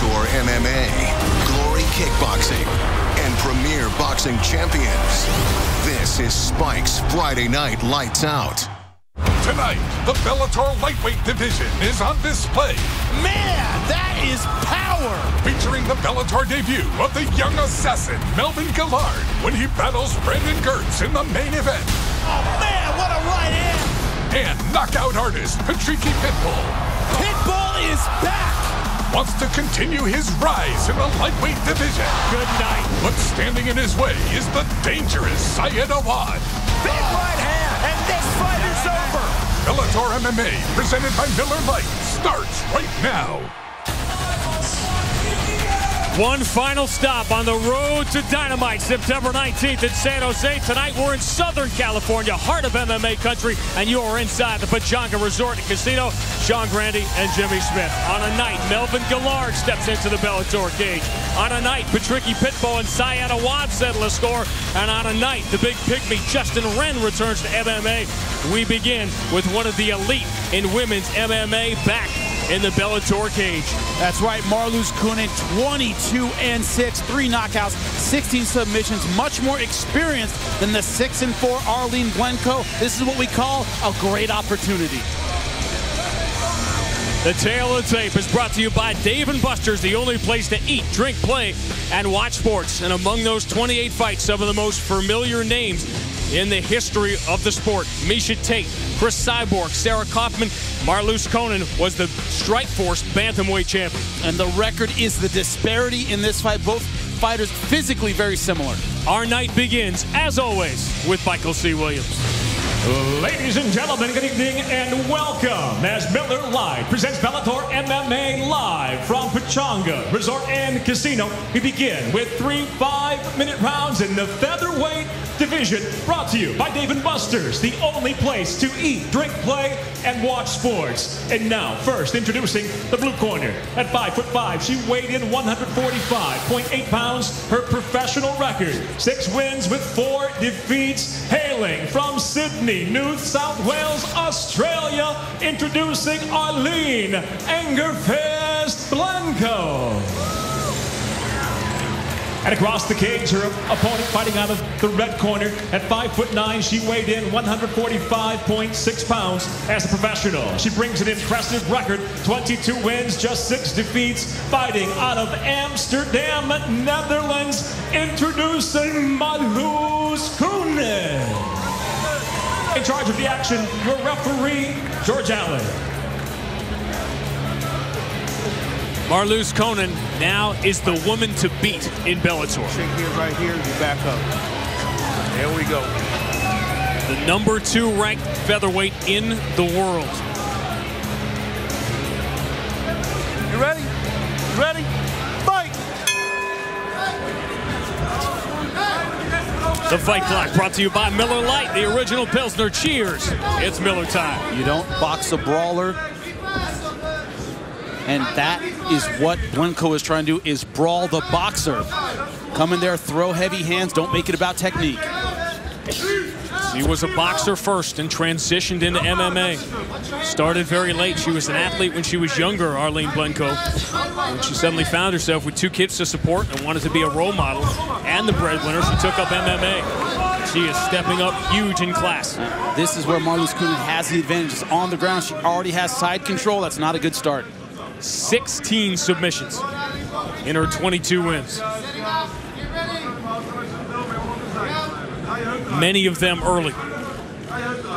Bellator MMA, Glory Kickboxing, and Premier Boxing Champions. This is Spike's Friday Night Lights Out. Tonight, the Bellator lightweight division is on display. Man, that is power! Featuring the Bellator debut of the young assassin, Melvin Gillard, when he battles Brandon Gertz in the main event. Oh man, what a right hand! And knockout artist, Patricky Pitbull. Pitbull is back! Wants to continue his rise in the lightweight division. Good night. But standing in his way is the dangerous Syed Awad. Big right hand, and this fight is over! Bellator MMA, presented by Miller Lite, starts right now. One final stop on the road to Dynamite, September 19th in San Jose. Tonight we're in Southern California, heart of MMA country, and you are inside the Pechanga Resort and Casino. Sean Grande and Jimmy Smith. On a night, Melvin Gillard steps into the Bellator cage. On a night, Patricky Pitbull and Syed Awad settle a score. And on a night, the big pygmy Justin Wren returns to MMA. We begin with one of the elite in women's MMA back in the Bellator cage. That's right, Marloes Coenen, 22-6, 3 knockouts, 16 submissions, much more experienced than the 6-4 Arlene Blencowe. This is what we call a great opportunity. The Tale of the Tape is brought to you by Dave & Buster's, the only place to eat, drink, play, and watch sports. And among those 28 fights, some of the most familiar names in the history of the sport. Miesha Tate, Chris Cyborg, Sarah Kaufman. Marloes Coenen was the Strikeforce bantamweight champion. And the record is the disparity in this fight. Both fighters physically very similar. Our night begins, as always, with Michael C. Williams. Ladies and gentlemen, good evening and welcome as Miller Lite presents Bellator MMA live from Pechanga Resort and Casino. We begin with 3 5-minute rounds in the featherweight division, brought to you by Dave & Buster's, the only place to eat, drink, play, and watch sports. And now, first introducing the blue corner. At 5'5", she weighed in 145.8 pounds. Her professional record, 6 wins with 4 defeats. Hailing from Sydney, New South Wales, Australia, introducing Arlene Angerfest Blencowe. And across the cage, her opponent fighting out of the red corner. At 5'9", she weighed in 145.6 pounds as a professional. She brings an impressive record, 22 wins, just 6 defeats, fighting out of Amsterdam, Netherlands, introducing Marloes Coenen. In charge of the action, your referee, George Allen. Marloes Coenen now is the woman to beat in Bellator. Shake here, right here, you back up. There we go. The number 2 ranked featherweight in the world. You ready? You ready? Fight! The fight clock brought to you by Miller Lite, the original Pilsner. Cheers. It's Miller time. You don't box a brawler. And that is what Blencowe is trying to do, is brawl the boxer. Come in there, throw heavy hands, don't make it about technique. She was a boxer first and transitioned into MMA. Started very late. She was an athlete when she was younger, Arlene Blencowe. When she suddenly found herself with 2 kids to support and wanted to be a role model and the breadwinner, she took up MMA. She is stepping up huge in class. This is where Marloes Coenen has the advantage. It's on the ground. She already has side control. That's not a good start. 16 submissions in her 22 wins. Many of them early.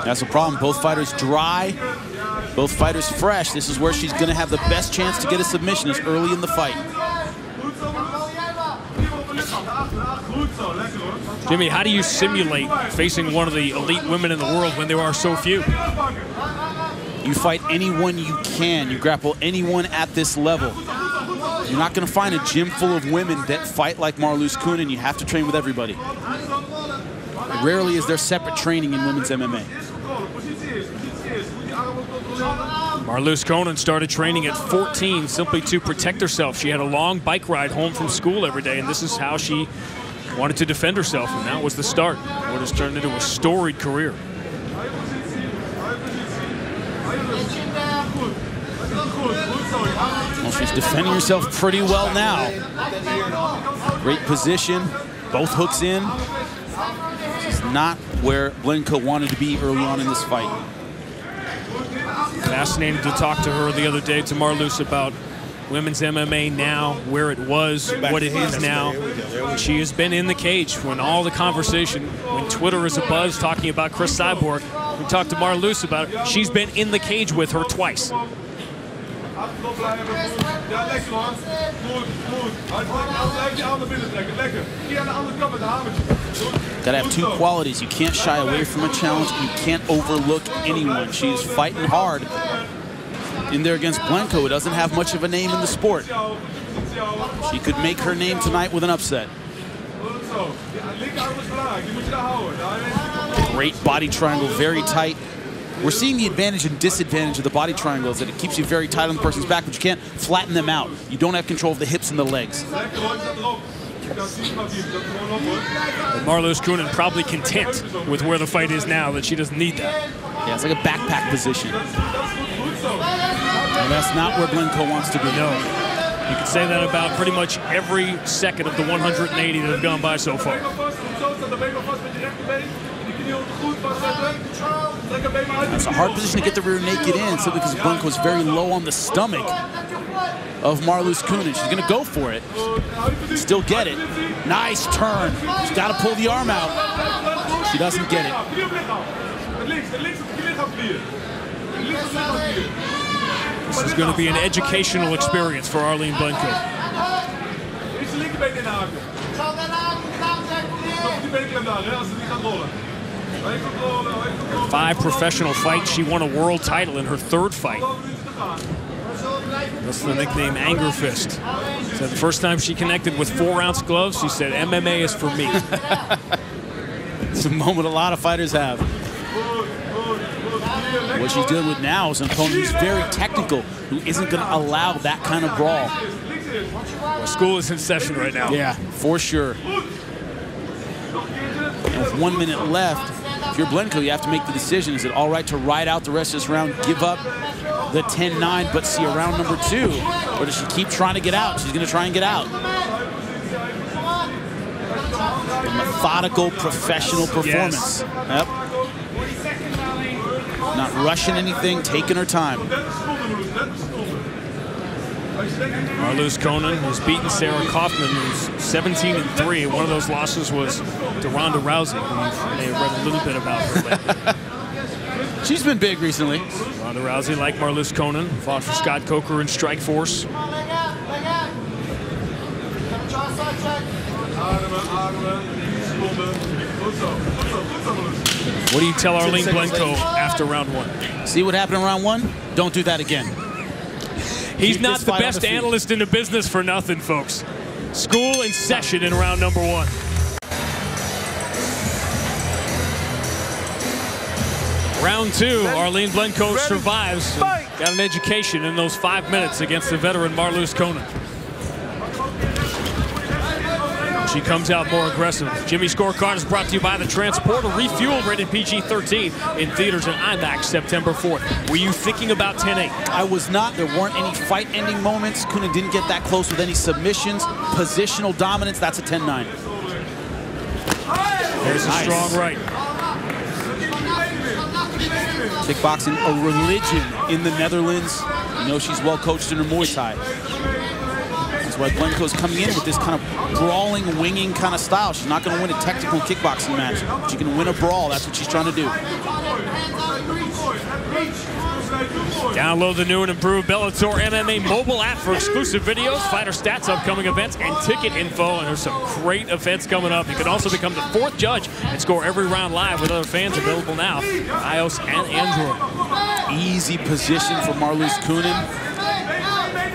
That's a problem. Both fighters dry, both fighters fresh. This is where she's going to have the best chance to get a submission, is early in the fight. Jimmy, how do you simulate facing one of the elite women in the world when there are so few? You fight anyone you can. You grapple anyone at this level. You're not going to find a gym full of women that fight like Marloes Coenen. You have to train with everybody. Rarely is there separate training in women's MMA. Marloes Coenen started training at 14 simply to protect herself. She had a long bike ride home from school every day, and this is how she wanted to defend herself, and that was the start. What has turned into a storied career. Well, she's defending herself pretty well now. Great position, both hooks in. This is not where Blenko wanted to be early on in this fight. Fascinating to talk to her the other day, to Marloes, about women's MMA now, where it was, what it is now. She has been in the cage when all the conversation, when Twitter is abuzz talking about Chris Cyborg. We talked to Marloes about it. She's been in the cage with her twice. Gotta have two qualities. You can't shy away from a challenge, and you can't overlook anyone. She's fighting hard in there against Blenko, who doesn't have much of a name in the sport. She could make her name tonight with an upset. Great body triangle, very tight. We're seeing the advantage and disadvantage of the body triangle is that it keeps you very tight on the person's back, but you can't flatten them out. You don't have control of the hips and the legs. Marloes Coenen probably content with where the fight is now, that she doesn't need that. Yeah, it's like a backpack position. And that's not where Blenko wants to be. No. You can say that about pretty much every second of the 180 that have gone by so far. It's a hard position to get the rear naked in, simply because Blenko's very low on the stomach of Marloes Coenen. She's going to go for it. Still get it. Nice turn. She's got to pull the arm out. She doesn't get it. This is going to be an educational experience for Arlene Blenko. 5 professional fights. She won a world title in her 3rd fight. That's the nickname Anger Fist. So the first time she connected with 4-ounce gloves, she said, MMA is for me. It's a moment a lot of fighters have. What she's dealing with now is an opponent who's very technical, who isn't going to allow that kind of brawl. Well, school is in session right now. Yeah, for sure. And with 1 minute left, if you're Blenko, you have to make the decision. Is it all right to ride out the rest of this round, give up the 10-9, but see a round number 2? Or does she keep trying to get out? She's going to try and get out. A methodical, professional performance. Yes. Yep. Not rushing anything, taking her time. Marloes Coenen has beaten Sarah Kaufman, who's 17-3. One of those losses was to Ronda Rousey, who you may have read a little bit about her lately. She's been big recently. Ronda Rousey, like Marloes Coenen, fought for Scott Coker in Strikeforce. What do you tell Arlene Blenko after round 1? See what happened in round 1? Don't do that again. He's not the best analyst in the business for nothing, folks. School in session in round number 1. Round 2, Arlene Blenko survives and got an education in those 5 minutes against the veteran Marloes Coenen. She comes out more aggressive. Jimmy Scorecard is brought to you by The Transporter. Refueled, rated PG-13 in theaters and IMAX September 4th. Were you thinking about 10-8? I was not. There weren't any fight-ending moments. Coenen didn't get that close with any submissions. Positional dominance, that's a 10-9. There's a strong right. Kickboxing, a religion in the Netherlands. You know she's well coached in her Muay Thai. That's why Blenko's coming in with this kind of brawling, winging kind of style. She's not going to win a technical kickboxing match. She can win a brawl. That's what she's trying to do. Download the new and improved Bellator MMA mobile app for exclusive videos, fighter stats, upcoming events, and ticket info. And there's some great events coming up. You can also become the 4th judge and score every round live with other fans. Available now, iOS and Android. Easy position for Marloes Coenen.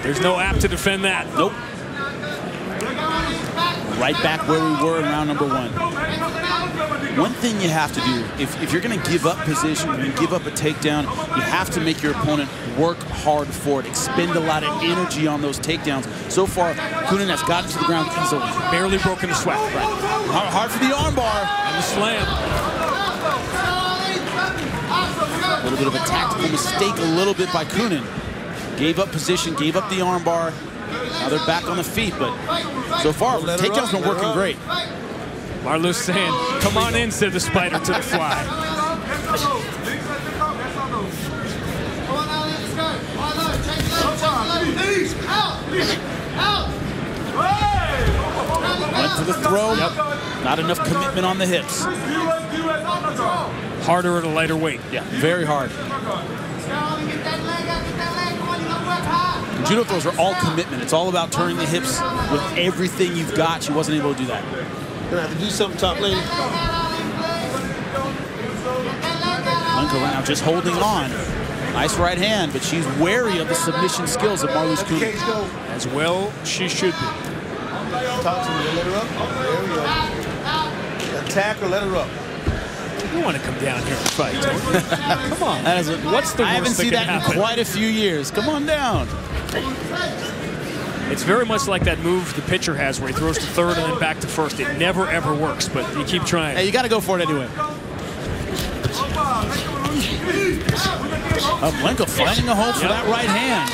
There's no app to defend that. Nope. Right back where we were in round number 1. One thing you have to do, if you're going to give up position, you're going to give up a takedown, you have to make your opponent work hard for it, expend a lot of energy on those takedowns. So far, Coenen has gotten to the ground easily. Barely broken the sweat. Right. Hard for the armbar. And the slam. A little bit of a tactical mistake, a little bit by Coenen. Gave up position, gave up the armbar. Now they're back on the feet, but so far, takedown's been working great. Marloes saying, come on in, said the spider to the fly. Went for the throw. Yep. Not enough commitment on the hips. Harder at a lighter weight. Yeah, very hard. Judo throws are all commitment. It's all about turning the hips with everything you've got. She wasn't able to do that. Gonna have to do something, top lady. Blenko right now just holding on. Nice right hand, but she's wary of the submission skills of Marloes Koenen. As well, she should be. Talk to me, let her up. There we go. Attack her, let her up. You want to come down here and fight, don't you? Come on. That is what's the worst I haven't seen that happen? in quite a few years. Come on down. It's very much like that move the pitcher has where he throws to third and then back to first. It never, ever works, but you keep trying. Hey, you got to go for it anyway. Blenko finding a hole for that right hand.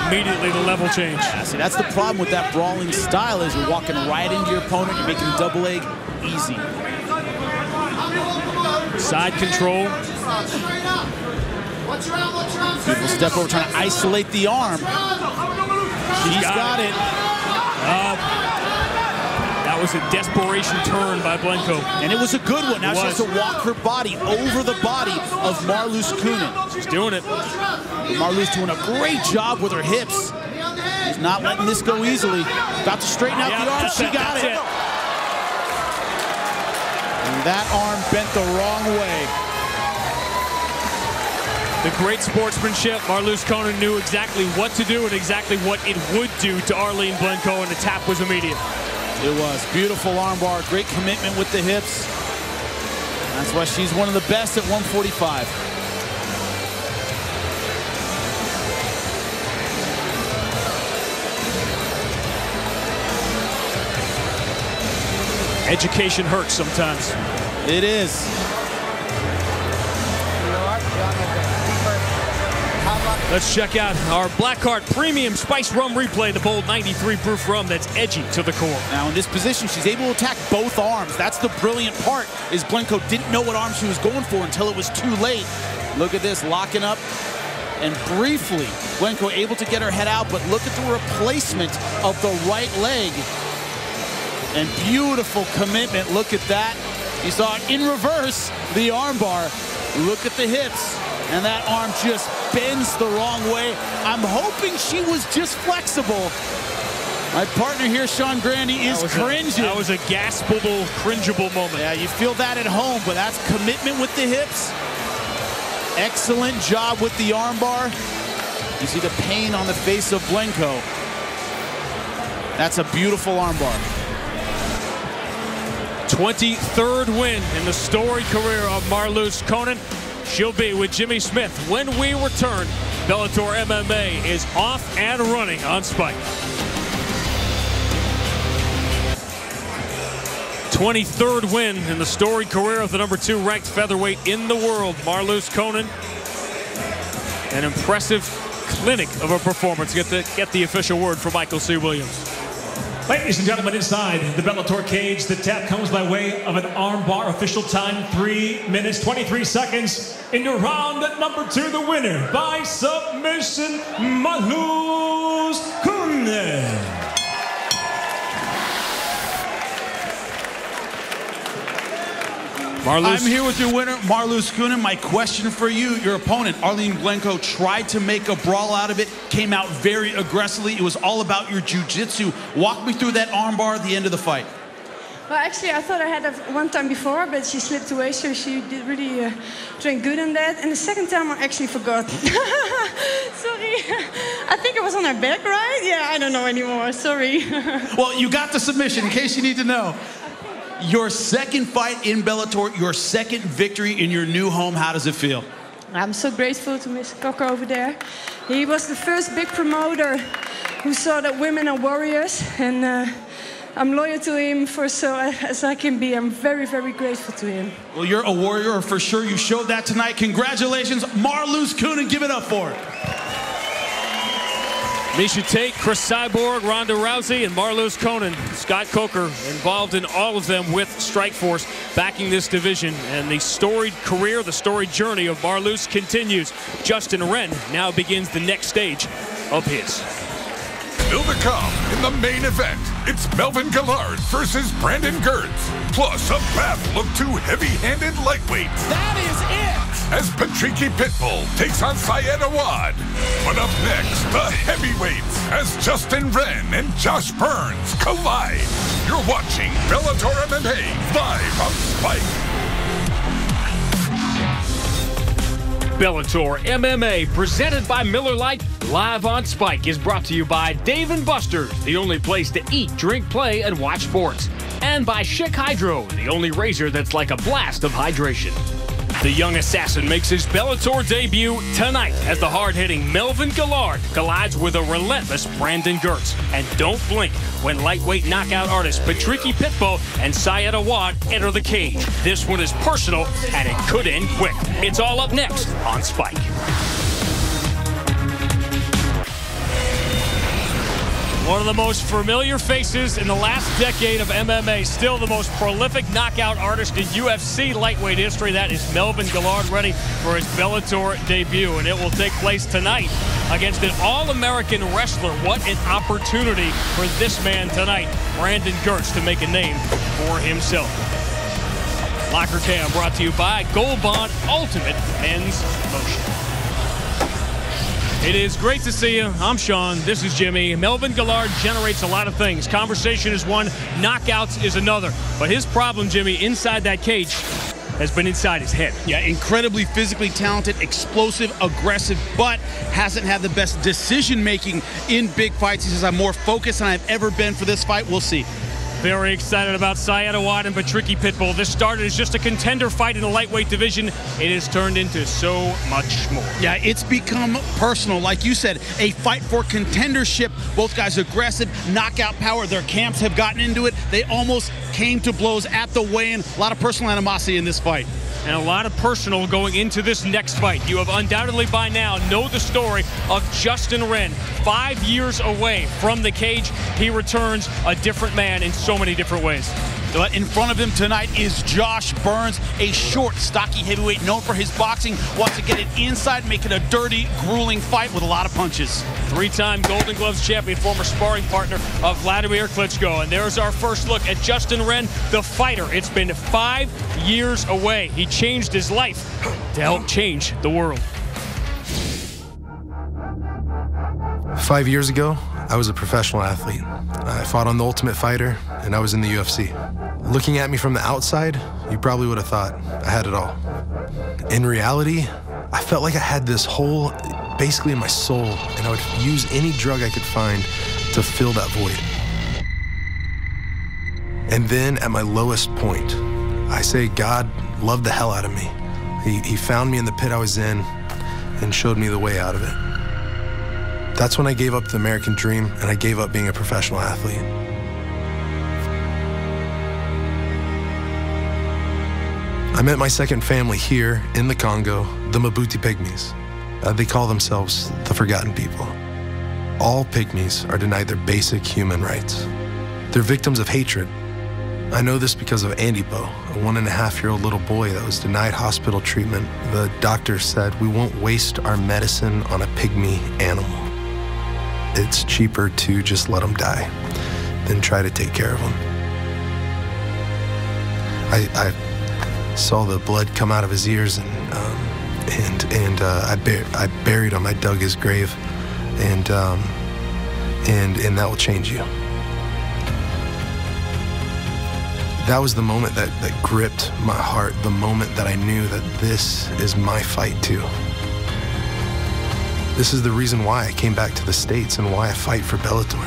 Immediately the level change. Yeah, see, that's the problem with that brawling style is you're walking right into your opponent. You're making double leg easy. Side control. Beautiful step over, trying to isolate the arm. She's got it. That was a desperation turn by Blenko. And it was a good one. Now she has to walk her body over the body of Marloes Koenen. She's doing it. Marloes doing a great job with her hips. She's not letting this go easily. About to straighten out the arm. She got it. And that arm bent the wrong way. The great sportsmanship. Marloes Koenen knew exactly what to do and exactly what it would do to Arlene Blenko, and the tap was immediate. It was. Beautiful armbar, great commitment with the hips. That's why she's one of the best at 145. Education hurts sometimes. It is. Let's check out our Blackheart Premium Spice Rum Replay, the bold 93 proof rum that's edgy to the core. Now in this position, she's able to attack both arms. That's the brilliant part, is Blenko didn't know what arm she was going for until it was too late. Look at this, locking up. And briefly, Blenko able to get her head out, but look at the replacement of the right leg. And beautiful commitment, look at that. You saw it in reverse, the armbar. Look at the hips. And that arm just bends the wrong way. I'm hoping she was just flexible. My partner here, Sean Grandy, is cringing. That was a gaspable, cringeable moment. Yeah, you feel that at home, but that's commitment with the hips. Excellent job with the armbar. You see the pain on the face of Blenko. That's a beautiful armbar. 23rd win in the storied career of Marloes Koenen. She'll be with Jimmy Smith when we return. Bellator MMA is off and running on Spike. 23rd win in the storied career of the #2 ranked featherweight in the world, Marloes Koenen. An impressive clinic of a performance. Get the official word from Michael C. Williams. Ladies and gentlemen, inside the Bellator cage, the tap comes by way of an armbar. Official time, 3 minutes, 23 seconds. Into round #2, the winner by submission, Marloes Koenen. I'm here with your winner, Marloes Koenen. My question for you, your opponent, Arlene Blenko, tried to make a brawl out of it, came out very aggressively. It was all about your jiu-jitsu. Walk me through that armbar at the end of the fight. Well, actually, I thought I had it one time before, but she slipped away, so she did really train good on that. And the second time, I actually forgot. Sorry. I think it was on her back, right? Yeah, I don't know anymore. Sorry. Well, you got the submission, in case you need to know. Your second fight in Bellator, your second victory in your new home. How does it feel? I'm so grateful to Mr. Cocker over there. He was the first big promoter who saw that women are warriors. And I'm loyal to him for as I can be. I'm very, very grateful to him. Well, you're a warrior for sure. You showed that tonight. Congratulations, Marloes Coenen. Give it up for it. Miesha Tate, Chris Cyborg, Ronda Rousey, and Marloes Coenen. Scott Coker involved in all of them with Strikeforce backing this division. And the storied career, the storied journey of Marloes continues. Justin Wren now begins the next stage of his. Still to come in the main event, it's Melvin Gillard versus Brandon Gertz. Plus a battle of two heavy-handed lightweights. That is it! As Patricky Pitbull takes on Syed Awad. But up next, the heavyweights as Justin Wren and Josh Burns collide. You're watching Bellator MMA live on Spike. Bellator MMA, presented by Miller Lite, live on Spike, is brought to you by Dave & Buster's, the only place to eat, drink, play, and watch sports. And by Schick Hydro, the only razor that's like a blast of hydration. The young assassin makes his Bellator debut tonight as the hard-hitting Melvin Gillard collides with a relentless Brandon Gertz. And don't blink when lightweight knockout artists Patricky Pitbull and Syed Awad enter the cage. This one is personal, and it could end quick. It's all up next on Spike. One of the most familiar faces in the last decade of MMA, still the most prolific knockout artist in UFC lightweight history. That is Melvin Gillard, ready for his Bellator debut, and it will take place tonight against an all-American wrestler. What an opportunity for this man tonight, Brandon Gertz, to make a name for himself. Locker Cam brought to you by Gold Bond Ultimate Men's Lotion. It is great to see you. I'm Sean. This is Jimmy. Melvin Gillard generates a lot of things. Conversation is one, knockouts is another. But his problem, Jimmy, inside that cage has been inside his head. Yeah, incredibly physically talented, explosive, aggressive, but hasn't had the best decision-making in big fights. He says, I'm more focused than I've ever been for this fight. We'll see. Very excited about Syed Awad and Patricky Pitbull. This started as just a contender fight in the lightweight division. It has turned into so much more. Yeah, it's become personal. Like you said, a fight for contendership. Both guys aggressive, knockout power. Their camps have gotten into it. They almost came to blows at the weigh-in. A lot of personal animosity in this fight. And a lot of personal going into this next fight. You have undoubtedly by now know the story of Justin Wren. 5 years away from the cage, he returns a different man in so many different ways. But in front of him tonight is Josh Burns, a short, stocky heavyweight known for his boxing. Wants to get it inside, make it a dirty, grueling fight with a lot of punches. Three-time Golden Gloves champion, former sparring partner of Vladimir Klitschko. And there's our first look at Justin Wren, the fighter. It's been 5 years away. He changed his life to help change the world. 5 years ago, I was a professional athlete. I fought on The Ultimate Fighter, and I was in the UFC. Looking at me from the outside, you probably would have thought I had it all. In reality, I felt like I had this hole basically in my soul, and I would use any drug I could find to fill that void. And then at my lowest point, I say God loved the hell out of me. He found me in the pit I was in and showed me the way out of it. That's when I gave up the American dream, and I gave up being a professional athlete. I met my second family here in the Congo, the Mabuti Pygmies. They call themselves the Forgotten People. All Pygmies are denied their basic human rights. They're victims of hatred. I know this because of Andy Bo, a 1.5-year-old little boy that was denied hospital treatment. The doctor said, "We won't waste our medicine on a pygmy animal. It's cheaper to just let him die than try to take care of him." I saw the blood come out of his ears, and I buried him. I dug his grave, and that will change you. That was the moment that gripped my heart, the moment that I knew that this is my fight too. This is the reason why I came back to the States and why I fight for Bellator.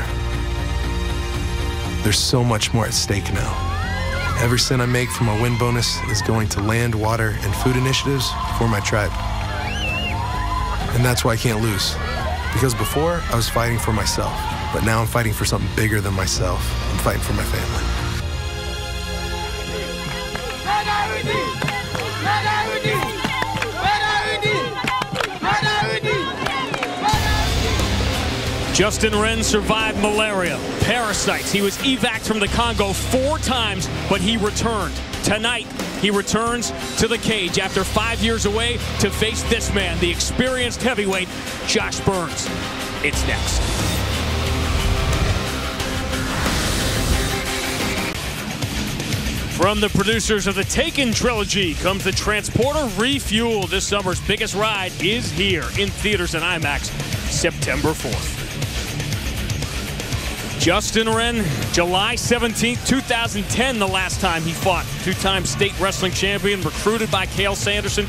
There's so much more at stake now. Every cent I make from my win bonus is going to land, water, and food initiatives for my tribe. And that's why I can't lose. Because before, I was fighting for myself. But now I'm fighting for something bigger than myself. I'm fighting for my family. Justin Wren survived malaria, parasites. He was evac'd from the Congo 4 times, but he returned. Tonight, he returns to the cage after 5 years away to face this man, the experienced heavyweight, Josh Burns. It's next. From the producers of the Taken trilogy comes the Transporter Refuel. This summer's biggest ride is here in theaters and IMAX September 4th. Justin Wren, July 17th, 2010, the last time he fought. 2-time state wrestling champion, recruited by Cael Sanderson.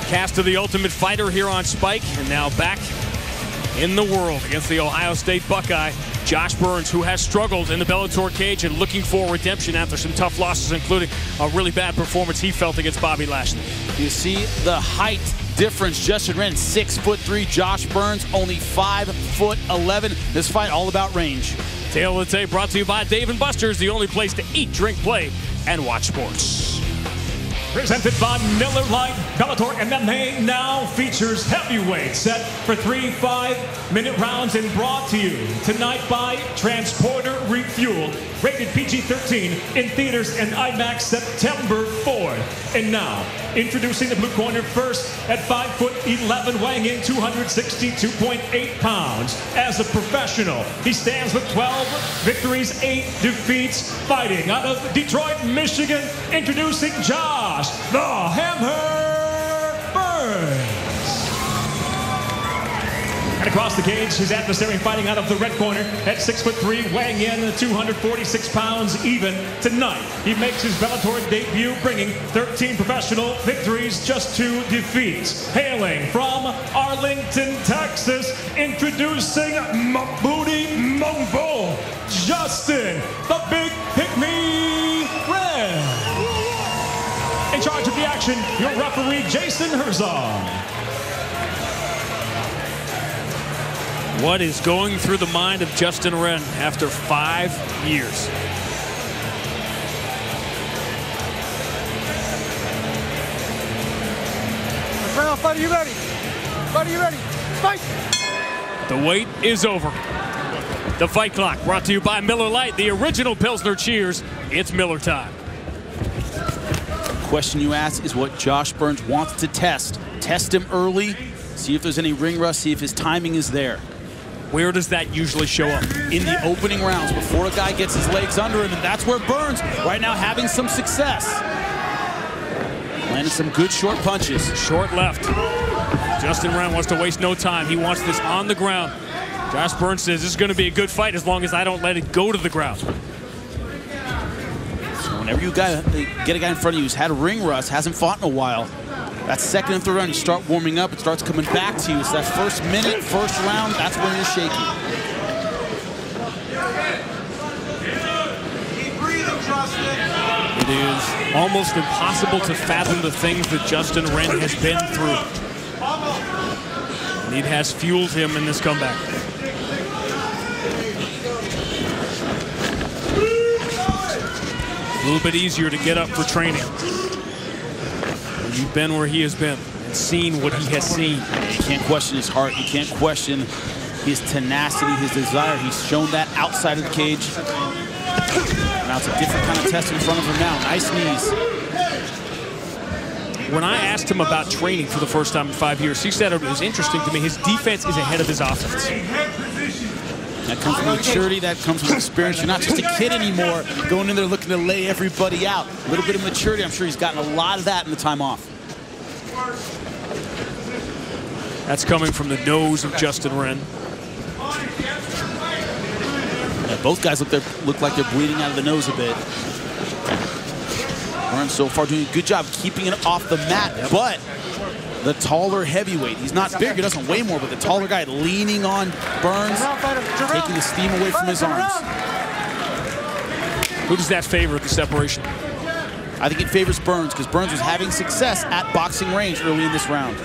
Cast of The Ultimate Fighter here on Spike, and now back in the world against the Ohio State Buckeye, Josh Burns, who has struggled in the Bellator cage and looking for redemption after some tough losses, including a really bad performance he felt against Bobby Lashley. You see the height difference. Justin Wren, 6'3". Josh Burns, only 5'11". This fight all about range. Tail of the tape brought to you by Dave & Buster's, the only place to eat, drink, play, and watch sports. Presented by Miller Lite, Bellator MMA now features heavyweights set for 3 5-minute rounds and brought to you tonight by Transporter Refuel, rated PG-13 in theaters and IMAX September 4th. And now, introducing the blue corner first at 5'11", weighing in 262.8 pounds. As a professional, he stands with 12 victories, 8 defeats, fighting out of Detroit, Michigan, introducing Josh the Hammer Burns. And across the cage, his adversary fighting out of the red corner at 6'3", weighing in 246 pounds even. Tonight, he makes his Bellator debut, bringing 13 professional victories, just 2 defeats. Hailing from Arlington, Texas, introducing Mabuti Mongol, Justin the Big Pick-Me Wren. In charge of the action, your referee, Jason Herzog. What is going through the mind of Justin Wren after 5 years? Fight, are you ready? Fight, are you ready? Fight! The wait is over. The fight clock brought to you by Miller Lite, the original Pilsner Cheers. It's Miller time. The question you ask is what Josh Burns wants to test. Test him early, see if there's any ring rust, see if his timing is there. Where does that usually show up? In the opening rounds, before a guy gets his legs under him, and that's where Burns, right now, having some success. Landed some good short punches. Short left. Justin Wren wants to waste no time. He wants this on the ground. Josh Burns says this is going to be a good fight as long as I don't let it go to the ground. So whenever you get a guy in front of you who's had a ring rust, hasn't fought in a while, that second and third round, you start warming up, it starts coming back to you. So that first minute, first round, that's when you're shaky. Keep breathing, Justin. It is almost impossible to fathom the things that Justin Wren has been through. And it has fueled him in this comeback. A little bit easier to get up for training. You've been where he has been and seen what he has seen. You can't question his heart. You can't question his tenacity, his desire. He's shown that outside of the cage. Now it's a different kind of test in front of him now. Nice knees. When I asked him about training for the first time in 5 years, he said it was interesting to me. His defense is ahead of his offense. That comes from maturity, that comes from experience. You're not just a kid anymore going in there looking to lay everybody out. A little bit of maturity. I'm sure he's gotten a lot of that in the time off. That's coming from the nose of Justin Wren. Yeah, both guys look like they're bleeding out of the nose a bit. Burns so far doing a good job keeping it off the mat, but the taller heavyweight, he's not big, he doesn't weigh more, but the taller guy leaning on Burns, taking the steam away from his arms. Who does that favor at the separation? I think it favors Burns because Burns was having success at boxing range early in this round.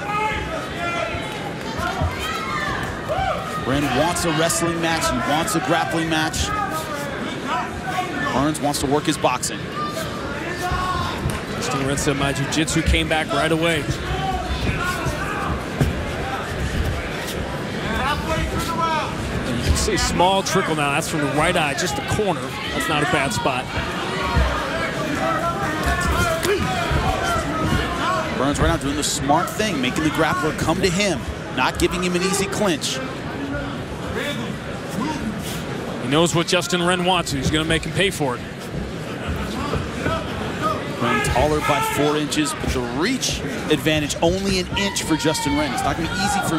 Ren wants a wrestling match. He wants a grappling match. Burns wants to work his boxing. Justin Ren said my jiu-jitsu came back right away. And you can see a small trickle now. That's from the right eye, just the corner. That's not a bad spot. Burns right now doing the smart thing, making the grappler come to him, not giving him an easy clinch. He knows what Justin Ren wants. He's going to make him pay for it. Ren taller by 4 inches, but the reach advantage only an inch for Justin Ren. It's not going to be easy for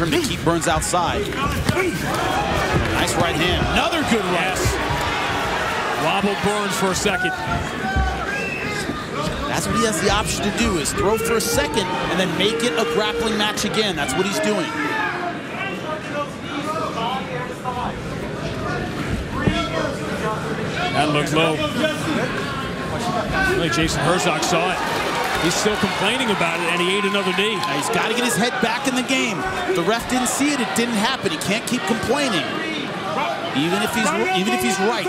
him to keep Burns outside. Nice right hand. Another good right. Yes. Wobbled Burns for a second. That's what he has the option to do, is throw for a second and then make it a grappling match again. That's what he's doing. That looked low. Really, Jason Herzog saw it. He's still complaining about it, and he ate another knee. Now he's got to get his head back in the game. The ref didn't see it. It didn't happen. He can't keep complaining. Even if he's right.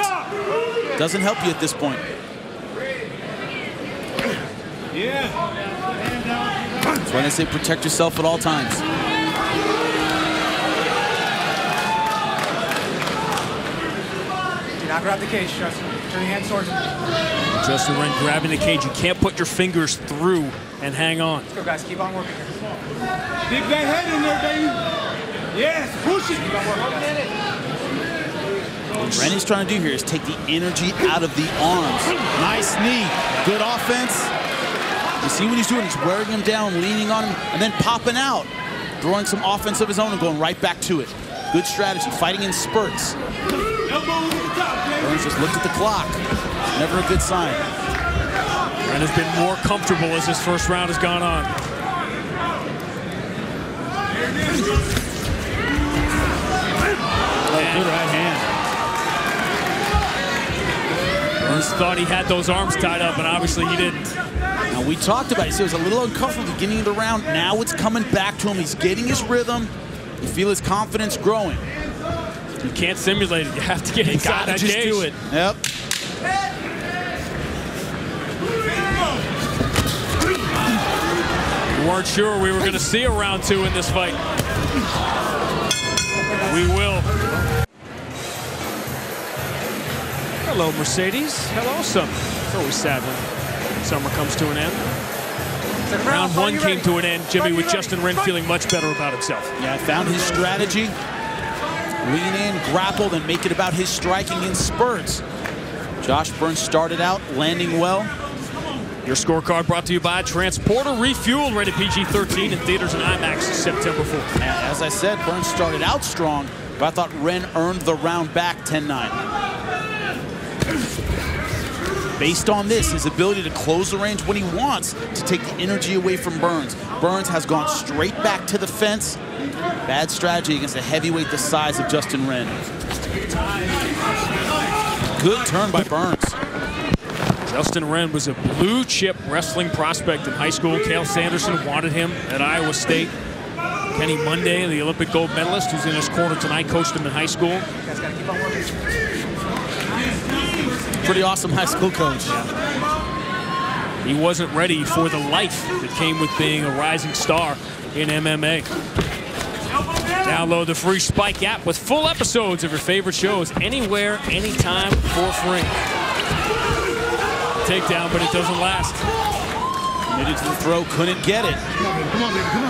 Doesn't help you at this point. That's why I say protect yourself at all times. Do not grab the cage, Justin. Turn your hands towards him. Justin Ren grabbing the cage. You can't put your fingers through and hang on. Let's go, guys. Keep on working here. Dig that head in there, baby. Yes, push it. Keep on working. What Ren is trying to do here is take the energy out of the arms. Nice knee. Good offense. You see what he's doing? He's wearing him down, leaning on him, and then popping out. Throwing some offense of his own and going right back to it. Good strategy. Fighting in spurts. Burns just looked at the clock. Never a good sign. Ren has been more comfortable as this first round has gone on. Oh, good right hand. Burns thought he had those arms tied up, and obviously he didn't. Now, we talked about it. So it was a little uncomfortable at the beginning of the round. Now it's coming back to him. He's getting his rhythm. You feel his confidence growing. You can't simulate it. You have to get inside that just cage. do it. Yep. We weren't sure we were going to see a round 2 in this fight. We will. Hello, Mercedes. Hello, Summer. It's always sad when summer comes to an end. Round 1 came to an end, Jimmy, with Justin Ren feeling much better about himself. Yeah, found his strategy. Lean in, grappled, and make it about his striking in spurts. Josh Burns started out landing well. Your scorecard brought to you by Transporter Refueled, rated PG-13 in theaters and IMAX September 4th. And as I said, Burns started out strong, but I thought Ren earned the round back 10-9. Based on this, his ability to close the range when he wants to take the energy away from Burns. Burns has gone straight back to the fence. Bad strategy against a heavyweight the size of Justin Ren. Good turn by Burns. Justin Ren was a blue-chip wrestling prospect in high school. Cale Sanderson wanted him at Iowa State. Kenny Monday, the Olympic gold medalist, who's in his corner tonight, coached him in high school. You guys got to keep on working. Pretty awesome high school coach. He wasn't ready for the life that came with being a rising star in MMA. Download the free Spike app with full episodes of your favorite shows anywhere, anytime, for free. Takedown, but it doesn't last. Committed to the throw, couldn't get it. Come on, baby, come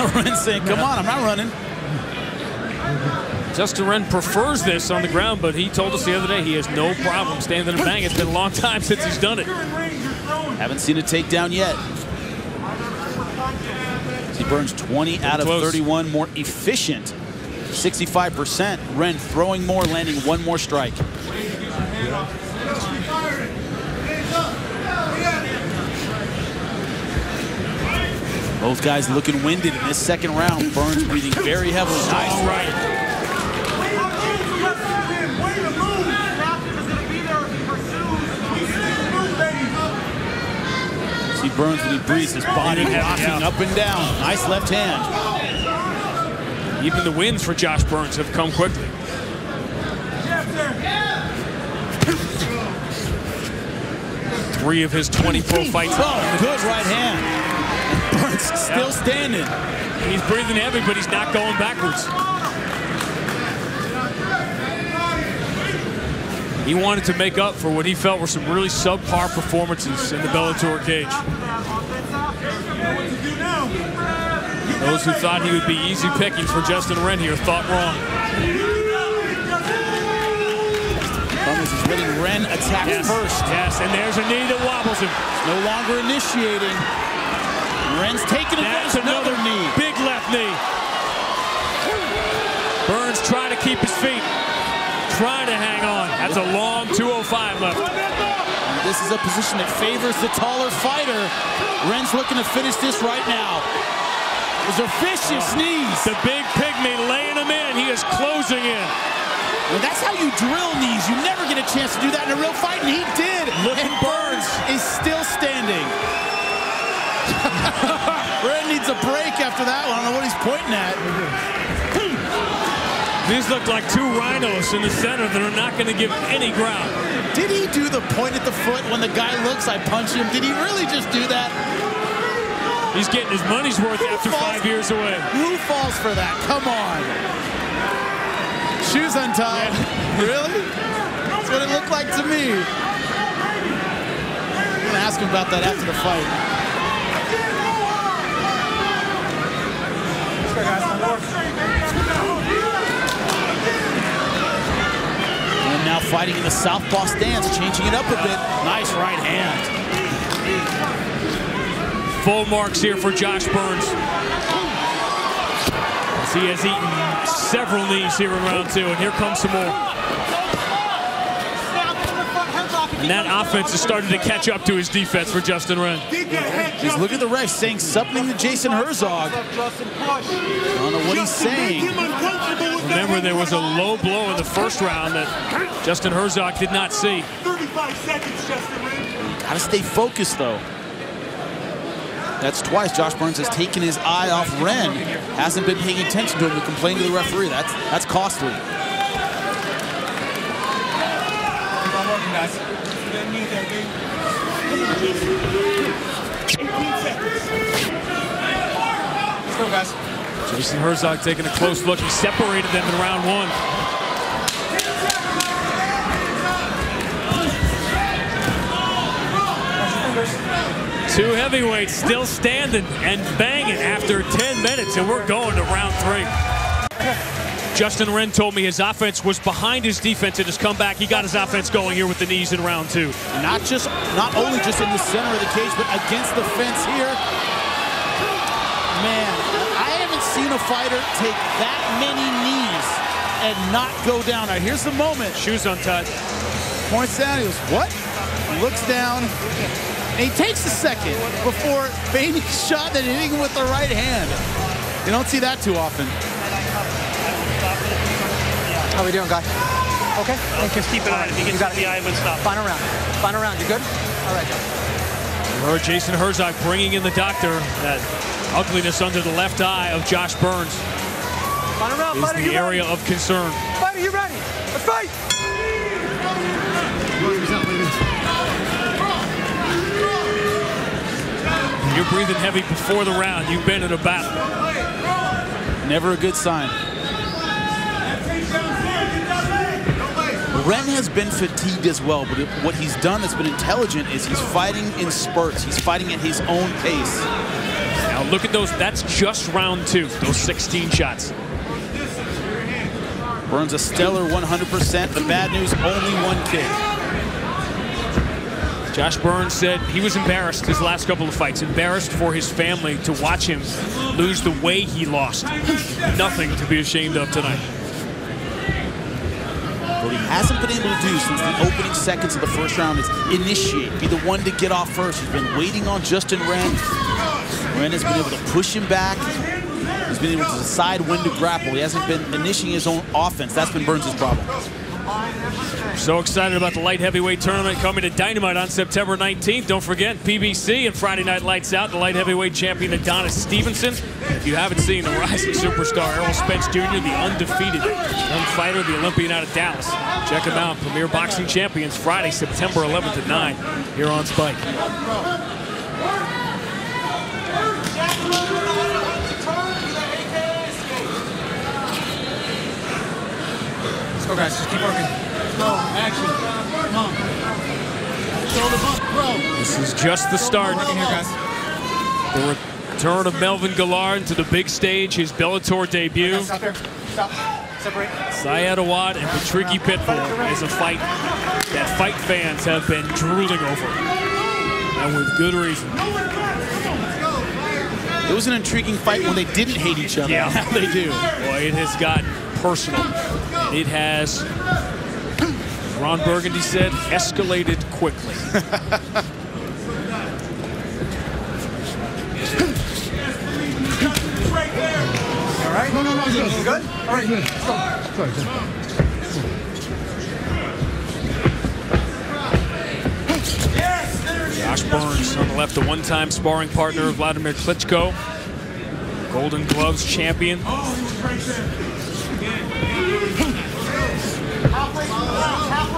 on. Ren saying, come on, I'm not running. Justin Ren prefers this on the ground, but he told us the other day he has no problem standing and bang. It's been a long time since he's done it. Haven't seen a takedown yet. He burns 20 out of 31, more efficient. 65%. Ren throwing more, landing one more strike. Both guys looking winded in this second round. Burns breathing very heavily. Nice right. See Burns when he breathes, his body rocking up and down. Nice left hand. Even the wins for Josh Burns have come quickly. Three of his 20 pro fights. Oh, good right hand. Burns still standing. He's breathing heavy, but he's not going backwards. He wanted to make up for what he felt were some really subpar performances in the Bellator cage. Those who thought he would be easy pickings for Justin Wren here thought wrong. Thomas is letting Wren attack first. Yes, and there's a knee that wobbles him. No longer initiating. Wren's taking it. That's another knee. Big left knee. Burns trying to keep his feet. Trying to hang on. That's a long 205 left. And this is a position that favors the taller fighter. Wren's looking to finish this right now. Those are vicious knees. The big pygmy laying him in. He is closing in. Well, that's how you drill knees. You never get a chance to do that in a real fight, and he did. Look at Burns is still standing. Wren needs a break after that one. I don't know what he's pointing at. These look like two rhinos in the center that are not going to give any ground. Did he do the point at the foot when the guy looks, I punch him? Did he really just do that? He's getting his money's worth after 5 years away. Who falls for that? Come on. Shoes untied. Yeah. Really? That's what it looked like to me. I'm going to ask him about that after the fight. And now fighting in the southpaw stance, changing it up a bit. Nice right hand. Full marks here for Josh Burns. As he has eaten several knees here in round 2, and here comes some more. And that offense is starting to catch up to his defense for Justin Wren. He's looking at the ref saying something to Jason Herzog. I don't know what he's saying. Remember, there was a low blow in the first round that Justin Herzog did not see. 35 seconds, Justin Wren. Gotta stay focused, though. That's twice Josh Burns has taken his eye off Wren. Hasn't been paying attention to him to complain to the referee. That's costly. Let's go, guys. Jason Herzog taking a close look. He separated them in round 1. Two heavyweights still standing and banging after 10 minutes, and we're going to round 3. Justin Wren told me his offense was behind his defense in his comeback. He got his offense going here with the knees in round 2. Not only just in the center of the cage, but against the fence here. Man, I haven't seen a fighter take that many knees and not go down. Now, here's the moment. Shoes untied. Points down, he goes, what? Looks down. And he takes a second before feigning a shot and hitting with the right hand. You don't see that too often. How we doing, guy? Okay. Just keep it on. If you get to the eye, it would stop. Final round. Final round. You good? All right, Joe. You heard Jason Herzog bringing in the doctor. That ugliness under the left eye of Josh Burns Final round. is the area of concern. Fighter, you ready? Let's fight! You're breathing heavy before the round. You've been in a battle. Never a good sign. Wren has been fatigued as well, but what he's done that's been intelligent is he's fighting in spurts. He's fighting at his own pace. Now look at those. That's just round 2, those 16 shots. Burns a stellar 100%. The bad news, only 1 kick. Josh Burns said he was embarrassed his last couple of fights, embarrassed for his family to watch him lose the way he lost. Nothing to be ashamed of tonight. What he hasn't been able to do since the opening seconds of the first round is initiate, be the one to get off first. He's been waiting on Justin Wren. Wren has been able to push him back. He's been able to decide when to grapple. He hasn't been initiating his own offense. That's been Burns' problem. So excited about the light heavyweight tournament coming to Dynamite on September 19th. Don't forget PBC and Friday Night Lights Out, the light heavyweight champion Adonis Stevenson. If you haven't seen the rising superstar Errol Spence Jr., the undefeated young fighter, the Olympian out of Dallas. Check him out, Premier Boxing Champions, Friday, September 11th at 9 here on Spike. Let's go, guys. Just keep working. Go. Action. Come on. Show the bump, bro. This is just the start. Working here, guys. The return of Melvin Gillard to the big stage, his Bellator debut. Stop there. Stop. Separate. Syed Awad and Patricky Pitbull is a fight that fight fans have been drooling over. And with good reason. It was an intriguing fight when they didn't hate each other. Yeah, now they do. Boy, it has gotten personal. It has, Ron Burgundy said, escalated quickly. All right? No, you good? All right, let's go. Josh Burns on the left, the one-time sparring partner of Vladimir Klitschko. Golden Gloves champion.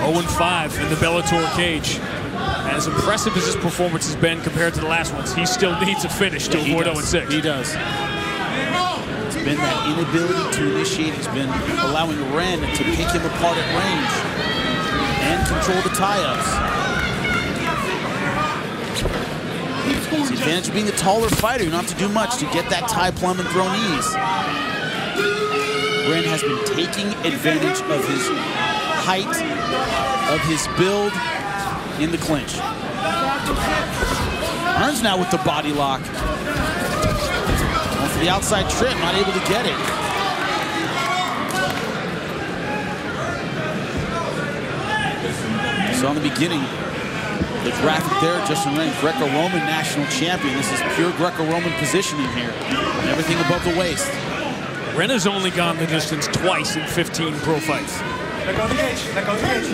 0-5 in the Bellator cage. As impressive as his performance has been compared to the last ones, he still needs a finish to avoid 0-6. He does. It's been that inability to initiate. He's been allowing Ren to pick him apart at range and control the tie-ups. It's the advantage of being a taller fighter. You don't have to do much to get that tie plumb and throw knees. Ren has been taking advantage of his height, of his build in the clinch. Burns now with the body lock. Going for the outside trip, not able to get it. So in the beginning, the graphic there, Justin Ren, Greco-Roman national champion. This is pure Greco-Roman positioning here. Everything above the waist. Ren has only gone the distance twice in 15 pro fights. Let go of the cage. Let go of the cage.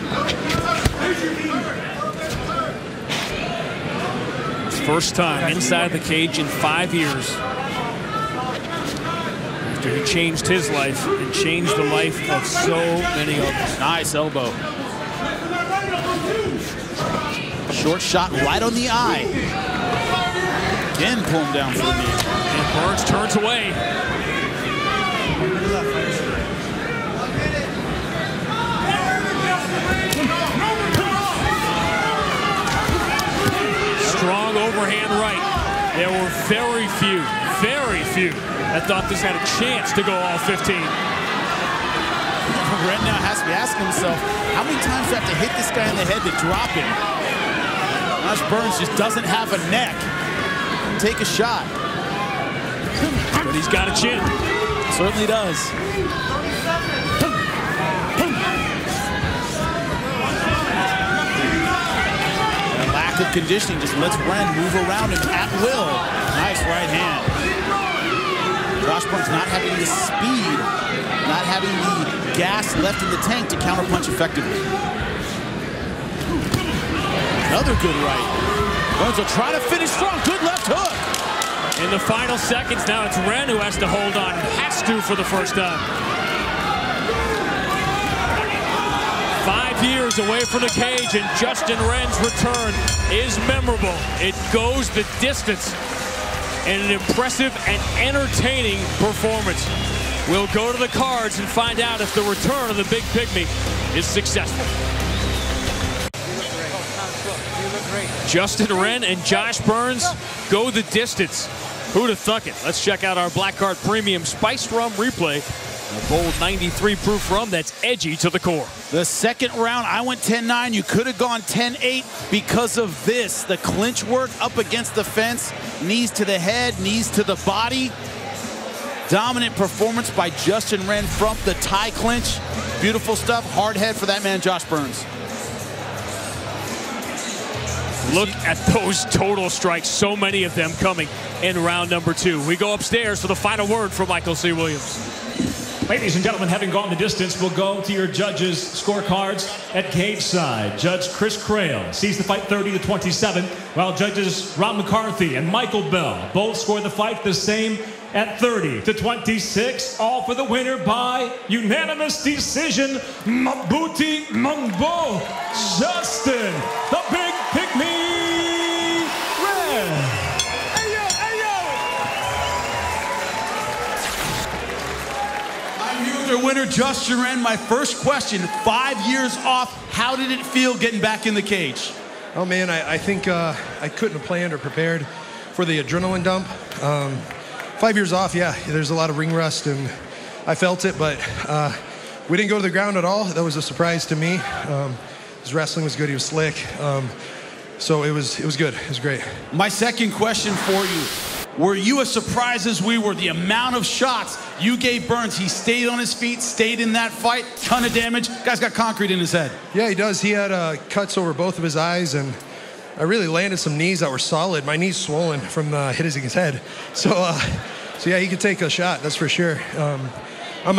First time inside the cage in 5 years. After he changed his life and changed the life of so many others. Nice elbow. Short shot right on the eye. Again, pull him down for the knee. And Burns turns away. Strong overhand right. There were very few that thought this had a chance to go all 15. Ren now has to be asking himself, how many times do I have to hit this guy in the head to drop him? Josh Burns just doesn't have a neck. Take a shot. But he's got a chin. Certainly does. Of conditioning just lets Ren move around him at will. Nice right hand. Josh Burns not having the speed, not having the gas left in the tank to counterpunch effectively. Another good right. Burns will try to finish strong. Good left hook. In the final seconds, now it's Ren who has to hold on. Has to for the first time. 5 years away from the cage, and Justin Ren's return is memorable. It goes the distance in an impressive and entertaining performance. We'll go to the cards and find out if the return of the Big Pygmy is successful. Justin Ren and Josh Burns go the distance. Who'd have thunk it? Let's check out our Black Card Premium Spiced Rum replay. A bold 93 proof rum that's edgy to the core. The second round, I went 10-9. You could have gone 10-8 because of this. The clinch work up against the fence. Knees to the head, knees to the body. Dominant performance by Justin Ren from the tie clinch. Beautiful stuff. Hard head for that man, Josh Burns. Look at those total strikes. So many of them coming in round number 2. We go upstairs for the final word from Michael C. Williams. Ladies and gentlemen, having gone the distance, we'll go to your judges' scorecards at cage side. Judge Chris Crail sees the fight 30-27, while judges Rob McCarthy and Michael Bell both score the fight the same at 30-26. All for the winner by unanimous decision, Mabuti Mangbo, Justin, the Big Pygmy Red. Your winner, Justin Wren. My first question, 5 years off, how did it feel getting back in the cage? Oh man, I think I couldn't have planned or prepared for the adrenaline dump. 5 years off, yeah, there's a lot of ring rust and I felt it, but we didn't go to the ground at all. That was a surprise to me. His wrestling was good, he was slick. So it was good, it was great. My second question for you, were you as surprised as we were? The amount of shots you gave Burns. He stayed on his feet, stayed in that fight, ton of damage. Guy's got concrete in his head. Yeah, he does. He had cuts over both of his eyes, and I really landed some knees that were solid. My knee's swollen from hitting his head. So yeah, he could take a shot, that's for sure. I'm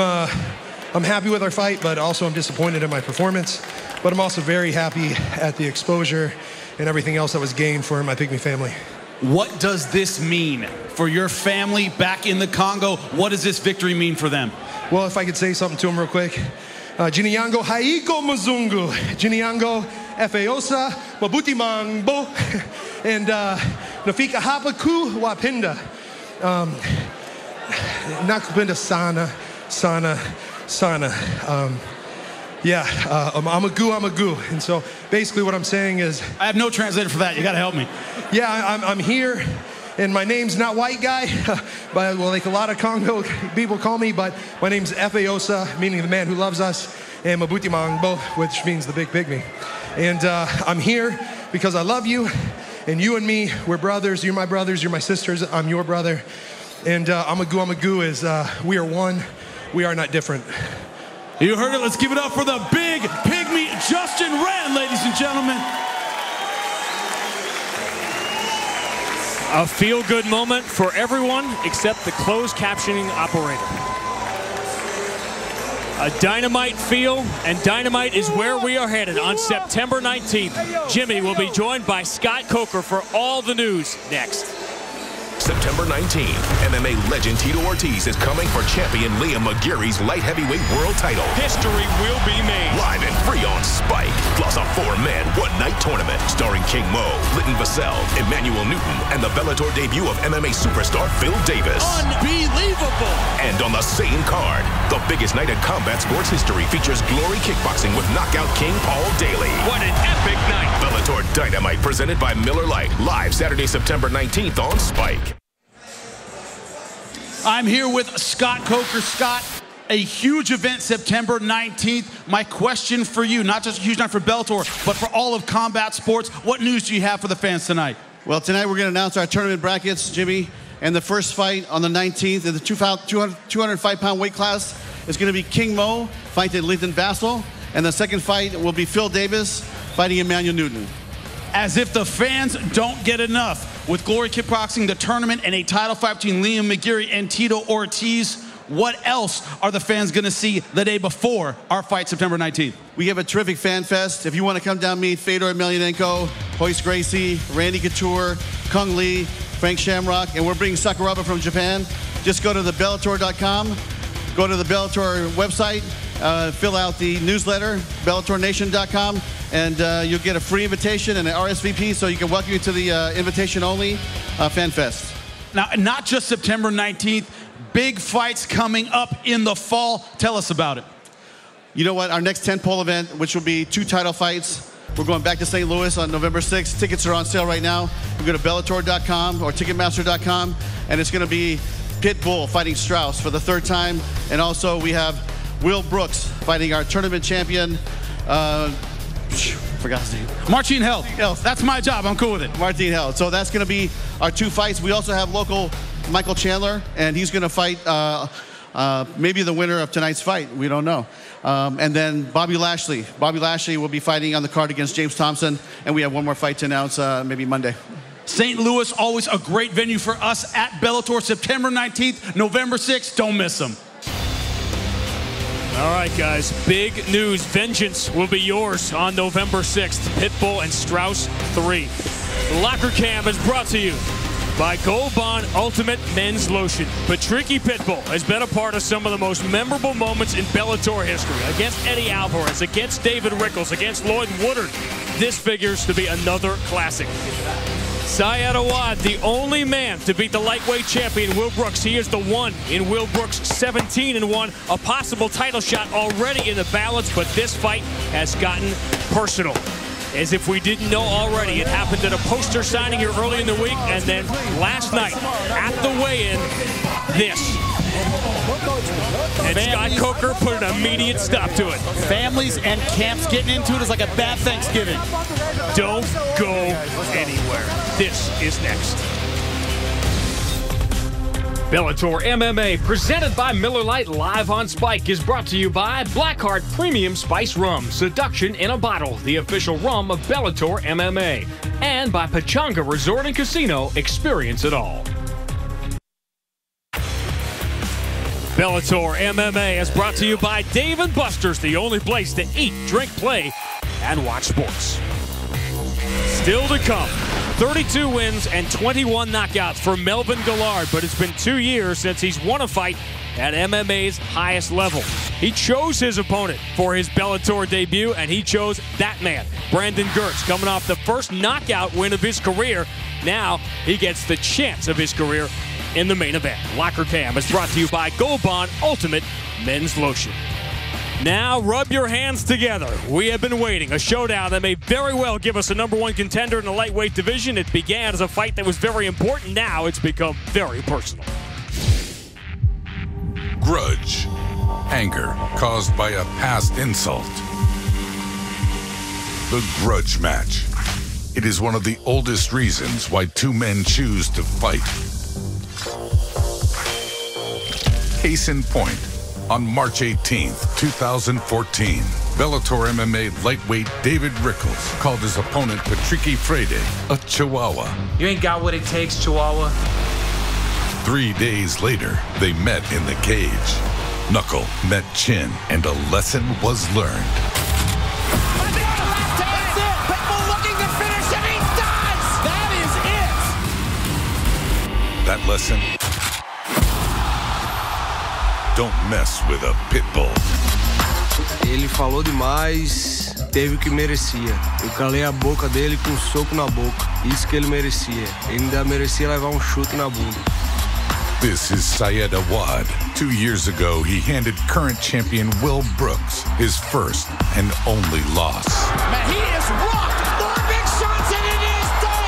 happy with our fight, but also I'm disappointed in my performance. But I'm also very happy at the exposure and everything else that was gained for my Pygmy family. What does this mean for your family back in the Congo? What does this victory mean for them? Well, if I could say something to him real quick. Jiniyango Haiko Mzungu. Jiniyango Efeosa Mabuti Mangbo. And Nafika Hapaku Wapinda. Nakupinda Sana. Yeah, Amagu. And so basically what I'm saying is... I have no translator for that. You got to help me. Yeah, I'm here, and my name's not white guy, but well, like a lot of Congo people call me, but my name's Efeosa, meaning the man who loves us, and Mabuti Mangbo, which means the big pygmy. And I'm here because I love you, and you and me, we're brothers. You're my brothers, you're my sisters, I'm your brother. And Amagu is we are one, we are not different. You heard it. Let's give it up for the big pygmy, Justin Wren, ladies and gentlemen. A feel-good moment for everyone except the closed captioning operator. A dynamite feel, and dynamite is where we are headed on September 19th. Jimmy will be joined by Scott Coker for all the news next. September 19th, MMA legend Tito Ortiz is coming for champion Liam McGeary's light heavyweight world title. History will be made. Live and free on Spike, plus a 4-man, one-night tournament starring King Mo, Linton Vassell, Emmanuel Newton, and the Bellator debut of MMA superstar Phil Davis. Unbelievable! And on the same card, the biggest night in combat sports history features glory kickboxing with knockout king Paul Daly. What an epic night! Bellator Dynamite presented by Miller Lite, live Saturday, September 19th on Spike. I'm here with Scott Coker. Scott, a huge event September 19th. My question for you, not just a huge night for Bellator, but for all of combat sports, what news do you have for the fans tonight? Well, tonight we're going to announce our tournament brackets, Jimmy, and the first fight on the 19th in the 205-pound weight class is going to be King Mo fighting Linton Vassell, and the second fight will be Phil Davis fighting Emmanuel Newton. As if the fans don't get enough. With Glory Kickboxing, the tournament, and a title fight between Liam McGeary and Tito Ortiz, what else are the fans going to see the day before our fight September 19th? We have a terrific fan fest. If you want to come down, meet Fedor Emelianenko, Hoist Gracie, Randy Couture, Kung Lee, Frank Shamrock, and we're bringing Sakuraba from Japan. Just go to the Bellator.com, go to the Bellator website, fill out the newsletter, BellatorNation.com, and you'll get a free invitation and an RSVP so you can welcome you to the invitation-only Fan Fest. Now, not just September 19th, big fights coming up in the fall. Tell us about it. You know what? Our next tentpole event, which will be 2 title fights, we're going back to St. Louis on November 6th. Tickets are on sale right now. You go to Bellator.com or Ticketmaster.com, and it's going to be Pitbull fighting Strauss for the 3rd time, and also we have Will Brooks fighting our tournament champion, forgot his name. Martine Held. That's my job. I'm cool with it. Martine Held. So that's going to be our 2 fights. We also have local Michael Chandler, and he's going to fight maybe the winner of tonight's fight. We don't know. And then Bobby Lashley. Bobby Lashley will be fighting on the card against James Thompson, and we have one more fight to announce maybe Monday. St. Louis, always a great venue for us at Bellator. September 19th, November 6th. Don't miss them. All right, guys, big news. Vengeance will be yours on November 6th. Pitbull and Strauss 3. Locker Cam is brought to you by Gold Bond Ultimate Men's Lotion. Patricky Pitbull has been a part of some of the most memorable moments in Bellator history. Against Eddie Alvarez, against David Rickles, against Lloyd Woodard. This figures to be another classic. Syed Awad, the only man to beat the lightweight champion Will Brooks. He is the one in Will Brooks' 17-1. A possible title shot already in the balance, but this fight has gotten personal. As if we didn't know already, it happened at a poster signing here early in the week, and then last night at the weigh-in, this. And Scott Coker put an immediate stop to it. Families and camps getting into it is like a bad Thanksgiving. Don't go anywhere. This is next. Bellator MMA, presented by Miller Lite, live on Spike, is brought to you by Blackheart Premium Spice Rum, Seduction in a Bottle, the official rum of Bellator MMA, and by Pechanga Resort and Casino, experience it all. Bellator MMA is brought to you by Dave & Buster's, the only place to eat, drink, play, and watch sports. Still to come, 32 wins and 21 knockouts for Melvin Gillard, but it's been 2 years since he's won a fight at MMA's highest level. He chose his opponent for his Bellator debut, and he chose that man, Brandon Gertz, coming off the first knockout win of his career. Now he gets the chance of his career in the main event. Locker Cam is brought to you by Gold Bond Ultimate Men's Lotion. Now rub your hands together. We have been waiting. A showdown that may very well give us a #1 contender in the lightweight division. It began as a fight that was very important. Now it's become very personal. Grudge. Anger caused by a past insult. The grudge match. It is one of the oldest reasons why two men choose to fight. Case in point. On March 18th, 2014, Bellator MMA lightweight David Rickles called his opponent Patricky Freire a Chihuahua. You ain't got what it takes, Chihuahua. 3 days later, they met in the cage. Knuckle met chin, and a lesson was learned. That's it! Pitbull looking to finish him, he does! That is it! That lesson? Don't mess with a pitbull. Ele falou demais, teve o que merecia. Eu calei a boca dele com um soco na boca. Isso que ele merecia. Ele ainda merecia levar um chute na bunda. This is Syed Awad. 2 years ago, he handed current champion Will Brooks his first and only loss. Man, he is rocked! More big shots and it is done!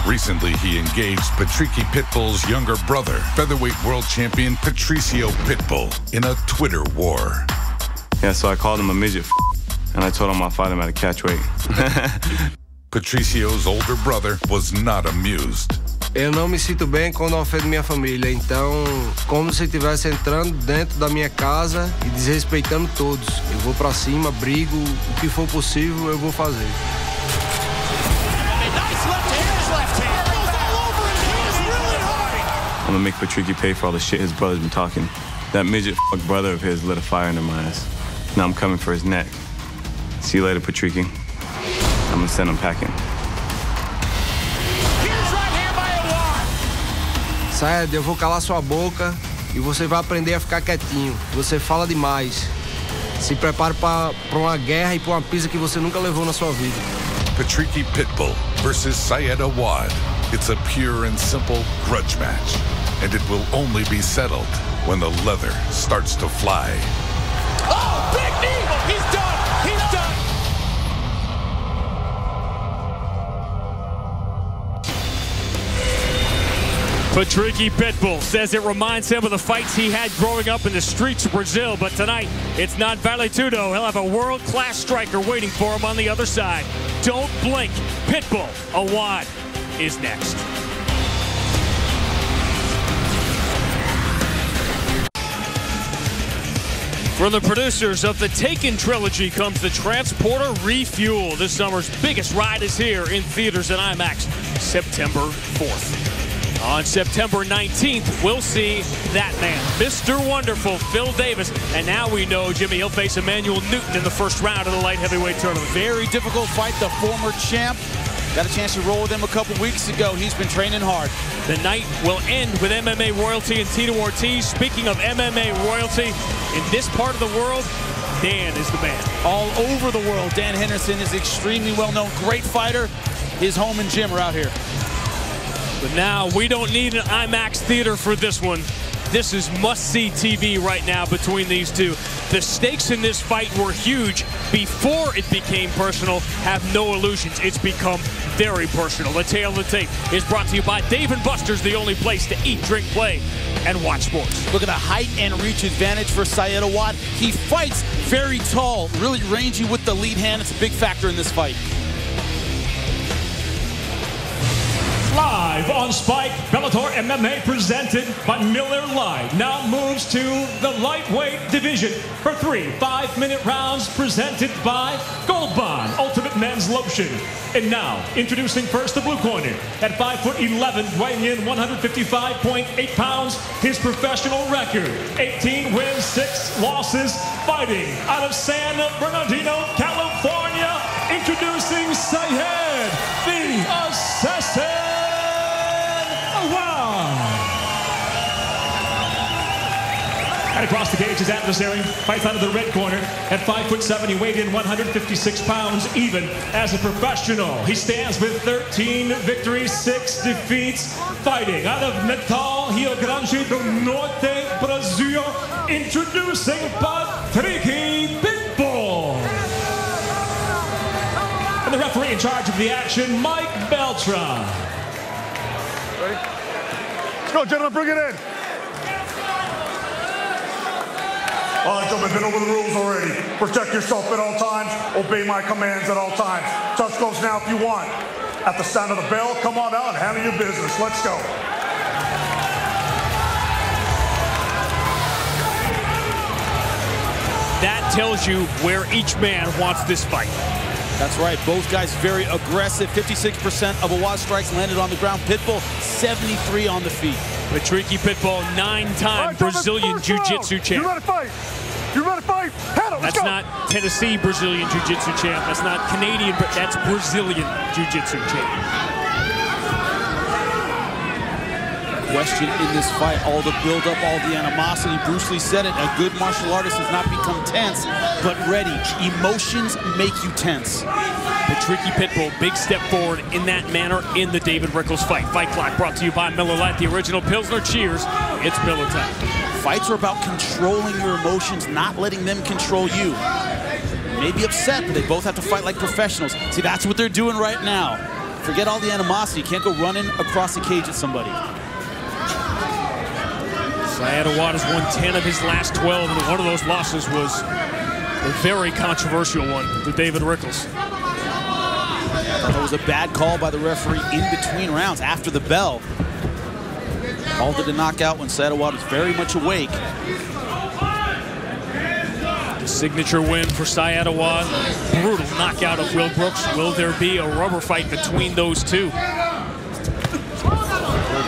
Recently, he engaged Patricky Pitbull's younger brother, featherweight world champion Patricio Pitbull, in a Twitter war. Yeah, so I called him a midget, and I told him I'll fight him at a catch weight. Patricio's older brother was not amused. Eu não me sinto bem quando ofendo minha família, então, como se eu estivesse entrando dentro da minha casa e desrespeitando todos. Eu vou pra cima, brigo, o que for possível eu vou fazer. I'm gonna make Patricky pay for all the shit his brother's been talking. That midget brother of his lit a fire under my ass. Now I'm coming for his neck. See you later, Patricky. I'm gonna send him packing. Syed, eu vou calar sua boca e você vai aprender a ficar quietinho. Você fala demais. Se prepare para uma guerra e para uma pisa que você nunca levou na sua vida. Patricky Pitbull versus Syed Awad. It's a pure and simple grudge match, and it will only be settled when the leather starts to fly. Oh, big knee! He's done! He's done! Patricky Pitbull says it reminds him of the fights he had growing up in the streets of Brazil, but tonight it's not vale tudo. He'll have a world-class striker waiting for him on the other side. Don't blink. Pitbull Awad is next. From the producers of the Taken trilogy comes the Transporter Refuel. This summer's biggest ride is here in theaters and IMAX, September 4th. On September 19th, we'll see that man, Mr. Wonderful, Phil Davis. And now we know, Jimmy, he'll face Emmanuel Newton in the first round of the light heavyweight tournament. Very difficult fight, the former champ. Got a chance to roll with him a couple weeks ago. He's been training hard. The night will end with MMA royalty and Tito Ortiz. Speaking of MMA royalty, in this part of the world, Dan is the man. All over the world, Dan Henderson is extremely well-known. Great fighter. His home and gym are out here. But now we don't need an IMAX theater for this one. This is must-see TV right now between these two. The stakes in this fight were huge before it became personal. Have no illusions, it's become very personal. The Tale of the Tape is brought to you by Dave & Buster's, the only place to eat, drink, play, and watch sports. Look at the height and reach advantage for Syed Awad. He fights very tall, really rangy with the lead hand. It's a big factor in this fight. Live on Spike, Bellator MMA presented by Miller Lite now moves to the lightweight division for 3 5-minute rounds presented by Gold Bond Ultimate Men's Lotion. And now, introducing first the blue corner at 5'11", weighing in 155.8 pounds, his professional record, 18 wins, 6 losses, fighting out of San Bernardino, California, introducing Syed the Assassin. And across the cage, his adversary fights out of the red corner at 5'7". He weighed in 156 pounds even as a professional. He stands with 13 victories, 6 defeats, fighting out of Natal, Rio Grande do Norte, Brazil, introducing Patrick Pitbull. And the referee in charge of the action, Mike Beltran. Ready? Let's go, gentlemen, bring it in. All right, gentlemen, been over the rules already. Protect yourself at all times. Obey my commands at all times. Touch gloves now if you want. At the sound of the bell, come on out and handle your business. Let's go. That tells you where each man wants this fight. That's right, both guys very aggressive. 56% of Awad's strikes landed on the ground. Pitbull, 73 on the feet. Patrick Pitbull, 9-time Brazilian Jiu-Jitsu champ. You ready to fight? You ready to fight? Handle, that's not Tennessee Brazilian Jiu-Jitsu champ. That's not Canadian, but that's Brazilian Jiu-Jitsu champ. Question in this fight, all the build-up, all the animosity. Bruce Lee said it, a good martial artist does not become tense, but ready. Emotions make you tense. Patrick Pitbull, big step forward in that manner in the David Rickles fight. Fight Clock brought to you by Miller Lite, the original Pilsner. Cheers, it's Miller time. Fights are about controlling your emotions, not letting them control you. Maybe upset, but they both have to fight like professionals. See, that's what they're doing right now. Forget all the animosity. You can't go running across the cage at somebody. Syed Awad has won 10 of his last 12, and one of those losses was a very controversial one to David Rickles. That was a bad call by the referee in between rounds after the bell. Called it a knockout when Syed Awad was very much awake. The signature win for Syed Awad. Brutal knockout of Will Brooks. Will there be a rubber fight between those two?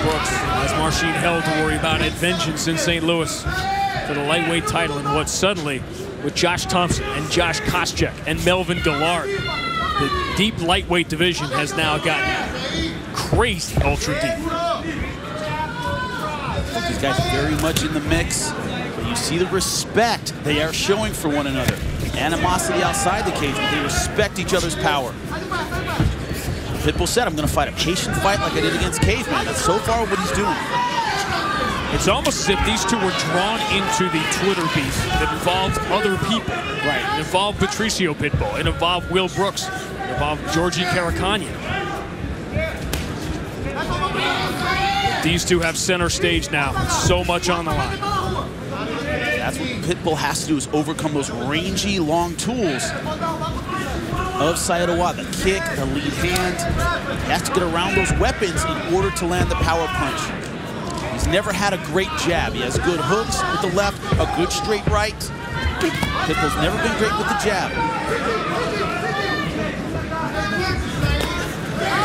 Brooks has Marcin Held to worry about at vengeance in St. Louis for the lightweight title, and what suddenly with Josh Thompson and Josh Koscheck and Melvin Gillard, the deep lightweight division has now gotten crazy ultra deep. These guys are very much in the mix, but you see the respect they are showing for one another. Animosity outside the cage, but they respect each other's power. Pitbull said, I'm going to fight a patient fight like I did against Caveman. That's so far what he's doing. It's almost as if these two were drawn into the Twitter beef that involved other people. Right. It involved Patricio Pitbull. It involved Will Brooks. It involved Georgie Karakhanyan. These two have center stage now. So much on the line. That's what Pitbull has to do, is overcome those rangy, long tools of Syed Awad. The kick, the lead hand. He has to get around those weapons in order to land the power punch. He's never had a great jab. He has good hooks with the left, a good straight right. Pitbull's never been great with the jab.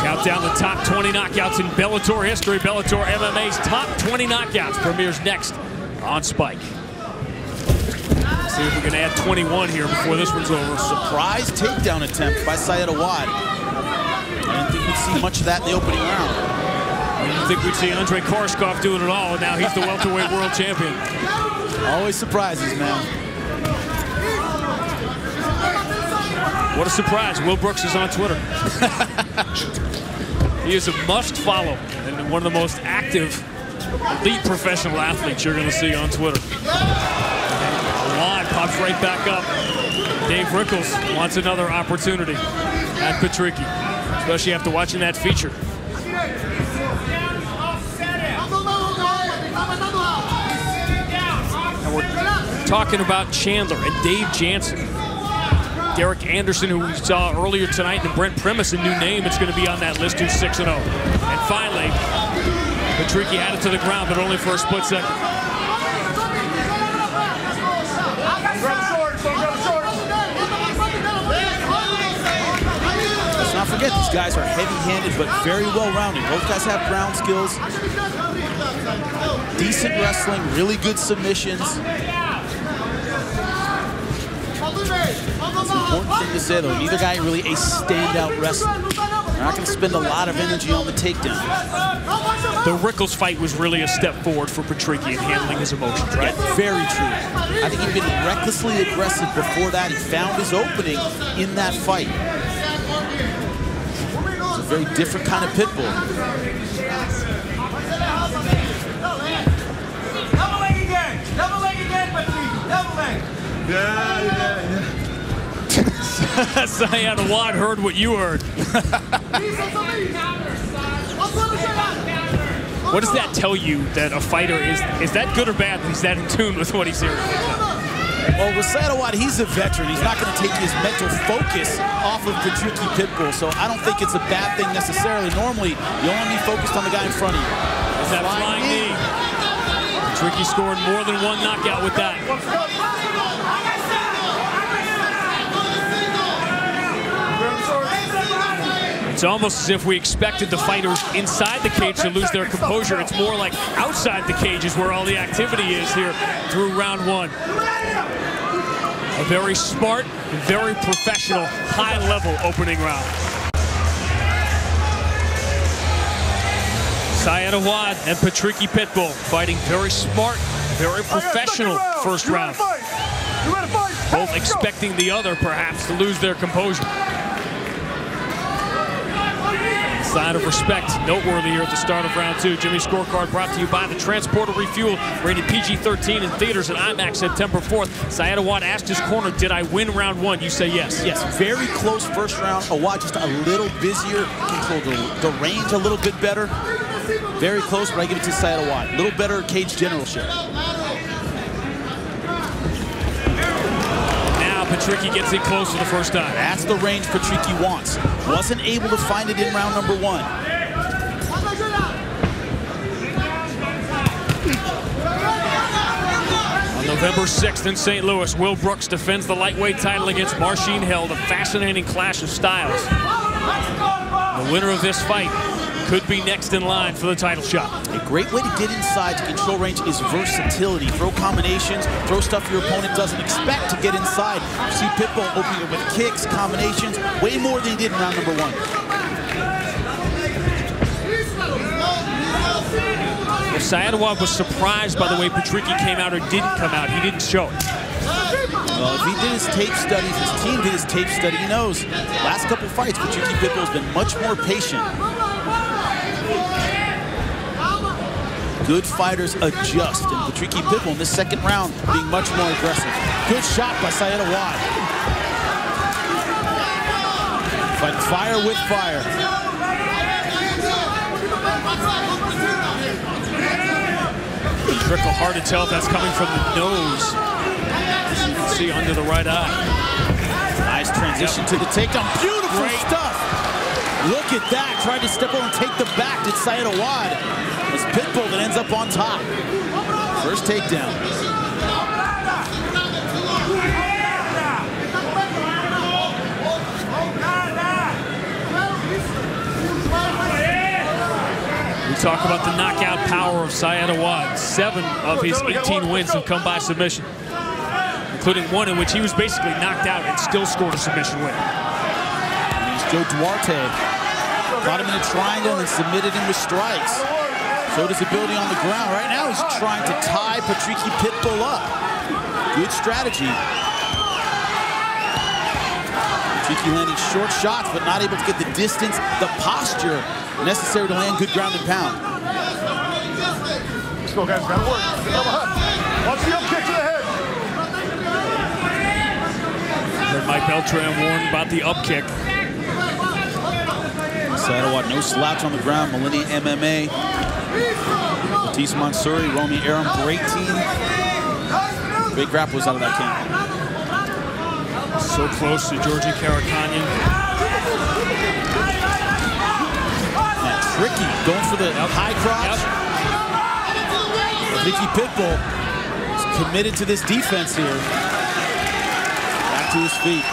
Count down the top 20 knockouts in Bellator history. Bellator MMA's top 20 knockouts premieres next on Spike. See if we can add 21 here before this one's over. Surprise takedown attempt by Sayed Awad. I didn't think we'd see much of that in the opening round. I didn't think we'd see Andrei Korshkov do it at all, and now he's the welterweight world champion. Always surprises, man. What a surprise. Will Brooks is on Twitter. He is a must follow and one of the most active elite professional athletes you're going to see on Twitter. Awad pops right back up. Dave Rickles wants another opportunity at Patricky, especially after watching that feature. And we're talking about Chandler and Dave Jansen. Derek Anderson, who we saw earlier tonight, and Brent Primus, a new name. It's going to be on that list, who's 6-0. And finally, Patricky had it to the ground, but only for a split second. Let's not forget, these guys are heavy-handed, but very well-rounded. Both guys have ground skills, decent wrestling, really good submissions. It's an important thing to say, though. Neither guy really a standout wrestler. They're not going to spend a lot of energy on the takedown. The Rickles fight was really a step forward for Patricky in handling his emotions, right? Yeah, very true. I think he'd been recklessly aggressive before that. He found his opening in that fight. It's a very different kind of pit bull. Double leg again, Patricky, double leg. Yeah. Sayed Awad heard what you heard. What does that tell you that a fighter is that good or bad that he's that in tune with what he's hearing? Well, with Sayed Awad, he's a veteran. He's not going to take his mental focus off of Patricky Pitbull, so I don't think it's a bad thing necessarily. Normally, you only be focused on the guy in front of you. Is that flying knee? Patricky scored more than one knockout with that. It's almost as if we expected the fighters inside the cage to lose their composure. It's more like outside the cage is where all the activity is here through round one. A very smart, very professional, high-level opening round. Sayed Awad and Patricky Pitbull fighting very smart, very professional first round. Both expecting the other, perhaps, to lose their composure. Sign of respect, noteworthy here at the start of round two. Jimmy's Scorecard brought to you by the Transporter Refuel, rated PG-13 in theaters at IMAX September 4th. Sayed Awad asked his corner, did I win round one? You say yes. Yes, very close first round. Awad just a little busier, controlled the range a little bit better. Very close, but I give it to Sayed Awad. A little better cage generalship. Patricky gets it close for the first time. That's the range Patricky wants. Wasn't able to find it in round number one. On November 6th in St. Louis, Will Brooks defends the lightweight title against Marcin Held, a fascinating clash of styles. The winner of this fight could be next in line for the title shot. A great way to get inside to control range is versatility. Throw combinations, throw stuff your opponent doesn't expect to get inside. You see Pitbull opening it with kicks, combinations, way more than he did in round number one. Well, Sayed Awad was surprised by the way Patricky came out or didn't come out. He didn't show it. Well, if he did his tape study, if his team did his tape study, he knows. Last couple fights, Patricky Pitbull has been much more patient. Good fighters adjust, and Patricky Pitbull in this second round being much more aggressive. Good shot by Sayed Awad. Fighting fire with fire. Trickle, hard to tell if that's coming from the nose. As you can see under the right eye. Nice transition to the takedown. Beautiful stuff. Look at that. Tried to step over and take the back. Did Sayed Awad. It's Pitbull that ends up on top. First takedown. Talk about the knockout power of Syed Awad. 7 of his 18 wins have come by submission, including one in which he was basically knocked out and still scored a submission win. Here's Joe Duarte. Got him in a triangle and then submitted him with strikes. Showed his ability on the ground. Right now he's trying to tie Patricky Pitbull up. Good strategy. Patricky landing short shots, but not able to get the distance, the posture necessary to land good ground and pound. Let's go, guys. Gotta work. Watch the up kick to the head. Heard Mike Beltran warn about the up kick. Syed Awad, no slouch on the ground. Millennium MMA. Batiste Mansouri, Romy Aram, great team. Great grapplers out of that camp. So close to Georgie Karakanyan. Tricky, going for the high crotch. Patricky Pitbull is committed to this defense here. Back to his feet.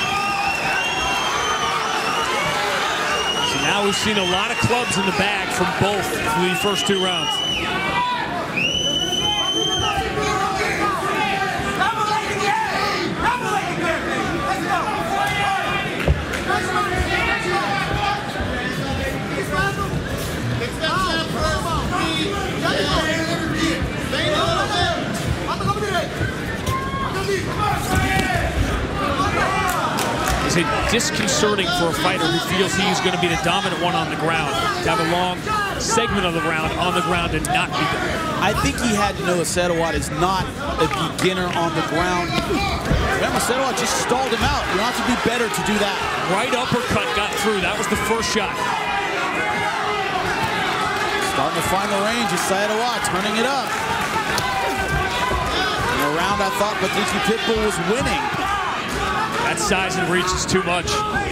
So now we've seen a lot of clubs in the bag from both through the first 2 rounds. Is it disconcerting for a fighter who feels he is going to be the dominant one on the ground to have a long segment of the round on the ground and not be there? I think he had to know that Syed Awad is not a beginner on the ground. Remember, Syed Awad just stalled him out. You have to be better to do that. Right uppercut got through. That was the first shot. Starting to find the range is Syed Awad, turning it up. In a round I thought Patricky Pitbull was winning. That size and reach is too much. I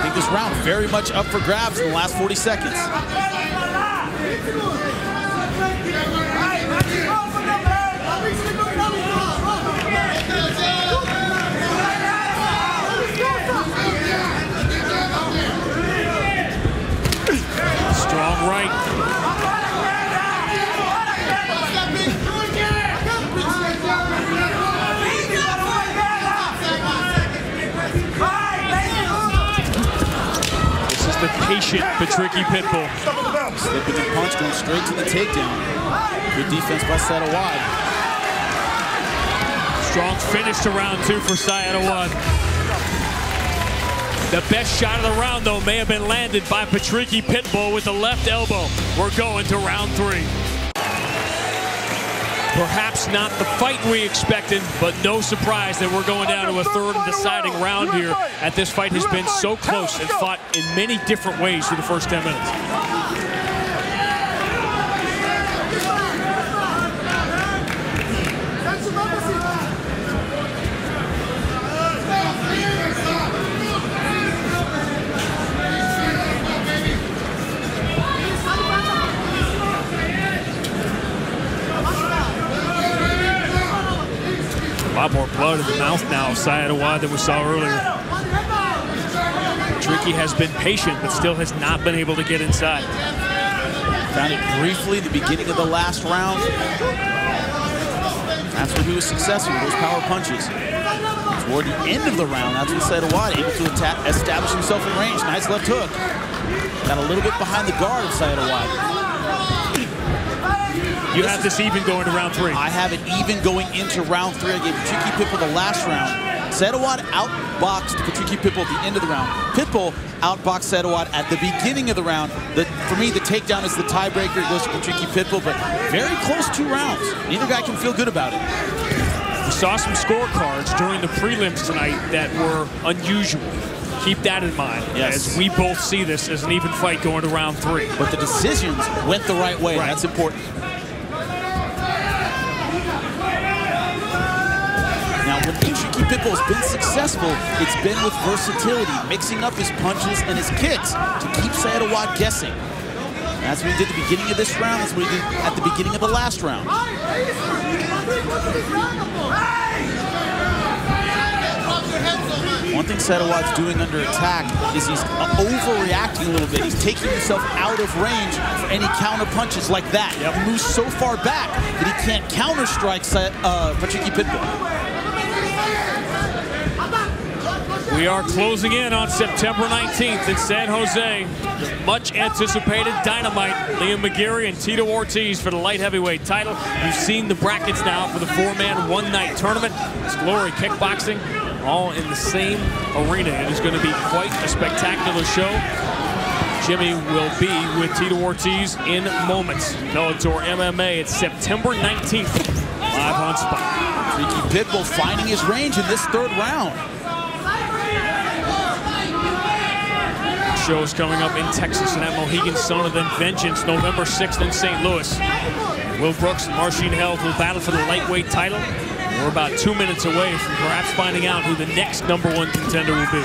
think this round very much up for grabs in the last 40 seconds. Strong right. The patient Patricky Pitbull. Slipping the punch, going straight to the takedown. Good defense by Syed Awad. Strong finish to round 2 for Syed Awad. The best shot of the round, though, may have been landed by Patricky Pitbull with the left elbow. We're going to round 3. Perhaps not the fight we expected, but no surprise that we're going down to a 3rd and deciding round here. And this fight has been so close and fought in many different ways through the first 10 minutes. A lot more blood in the mouth now of Syed Awad than we saw earlier. Patricky has been patient, but still has not been able to get inside. Found it briefly at the beginning of the last round. That's when he was successful with those power punches. Toward the end of the round, that's when Syed Awad able to establish himself in range. Nice left hook. Got a little bit behind the guard of Syed Awad. You have this even going to round 3. I have it even going into round 3. I gave Patricky Pitbull the last round. Syed Awad outboxed Patricky Pitbull at the end of the round. Pitbull outboxed Syed Awad at the beginning of the round. For me, the takedown is the tiebreaker. It goes to Patricky Pitbull, but very close 2 rounds. Neither guy can feel good about it. We saw some scorecards during the prelims tonight that were unusual. Keep that in mind, yes, as we both see this as an even fight going to round 3. But the decisions went the right way. Right. That's important. Now, when Patricky Pitbull's been successful, it's been with versatility, mixing up his punches and his kicks to keep Syed Awad guessing. That's what he did at the beginning of this round. That's what he did at the beginning of the last round. One thing Sadowad's doing under attack is he's overreacting a little bit. He's taking himself out of range for any counter punches like that. He moves so far back that he can't counter strike Patricky Pitbull. We are closing in on September 19th in San Jose. The much anticipated Dynamite, Liam McGeary and Tito Ortiz for the light heavyweight title. You've seen the brackets now for the 4-man one-night tournament. It's Glory Kickboxing, all in the same arena. It is going to be quite a spectacular show. Jimmy will be with Tito Ortiz in moments. Bellator MMA, it's September 19th, live on Spike. Patricky Pitbull finding his range in this third round. Shows coming up in Texas and at Mohegan Sun, and then Vengeance November 6th in St. Louis. Will Brooks and Marcin Held will battle for the lightweight title. We're about 2 minutes away from perhaps finding out who the next #1 contender will be.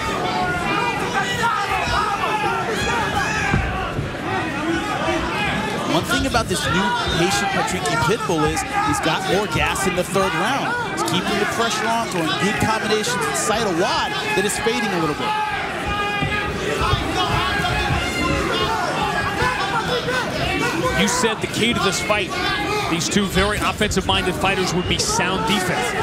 One thing about this new patient Patricky Pitbull is he's got more gas in the third round. He's keeping the pressure on, throwing good combinations inside a wad that is fading a little bit. You said the key to this fight, these two very offensive-minded fighters, would be sound defense.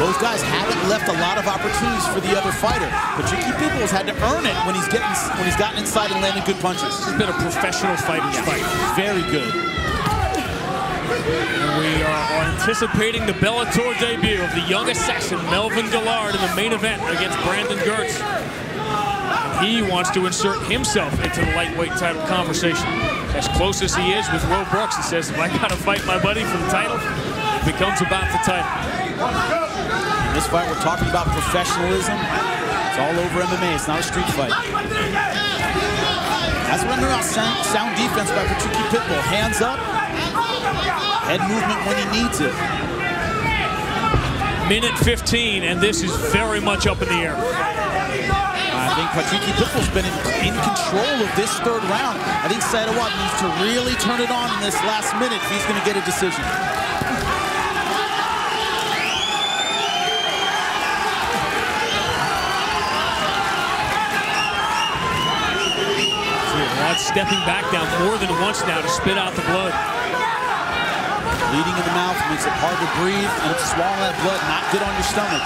Those guys haven't left a lot of opportunities for the other fighter. Patricky Pitbull's had to earn it when he's gotten inside and landed good punches. This has been a professional fighter's fight. Very good. And we are anticipating the Bellator debut of the young assassin Melvin Gillard in the main event against Brandon Gertz. He wants to insert himself into the lightweight title conversation. As close as he is with Will Brooks, he says, if I got to fight my buddy for the title, it becomes about the title. In this fight, we're talking about professionalism. It's all over MMA. It's not a street fight. That's what I'm about, sound defense by Patricky Pitbull. Hands up, head movement when he needs it. Minute 15, and this is very much up in the air. I think Patricky Pitbull's been in control of this third round. I think Sadowat needs to really turn it on in this last minute if he's going to get a decision. That's stepping back down more than once now to spit out the blood. Bleeding in the mouth makes it hard to breathe, and if swallowing that blood, not good on your stomach.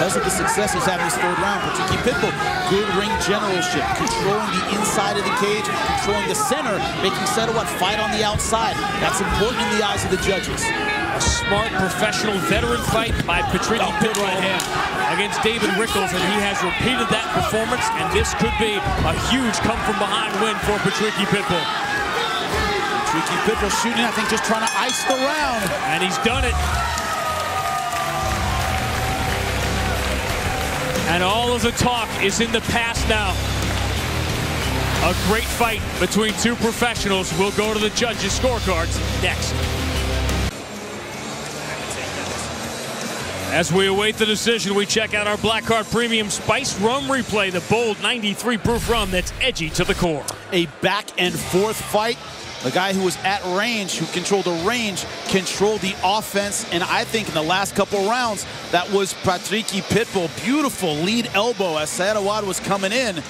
Because of the success he's having this third round, Patricky Pitbull, good ring generalship, controlling the inside of the cage, controlling the center, making Sadowat fight on the outside. That's important in the eyes of the judges. A smart, professional, veteran fight by Patricky Pitbull against David Rickles, and he has repeated that performance, and this could be a huge come-from-behind win for Patricky Pitbull. Patricky Pitbull shooting, I think, just trying to ice the round. And he's done it. And all of the talk is in the past now. A great fight between two professionals. We'll go to the judges' scorecards next. As we await the decision, we check out our Black Card Premium Spiced Rum Replay, the bold 93 proof rum that's edgy to the core. A back and forth fight. The guy who was at range, who controlled the range, controlled the offense. And I think in the last couple rounds, that was Patricky Pitbull. Beautiful lead elbow as Sadowat was coming in.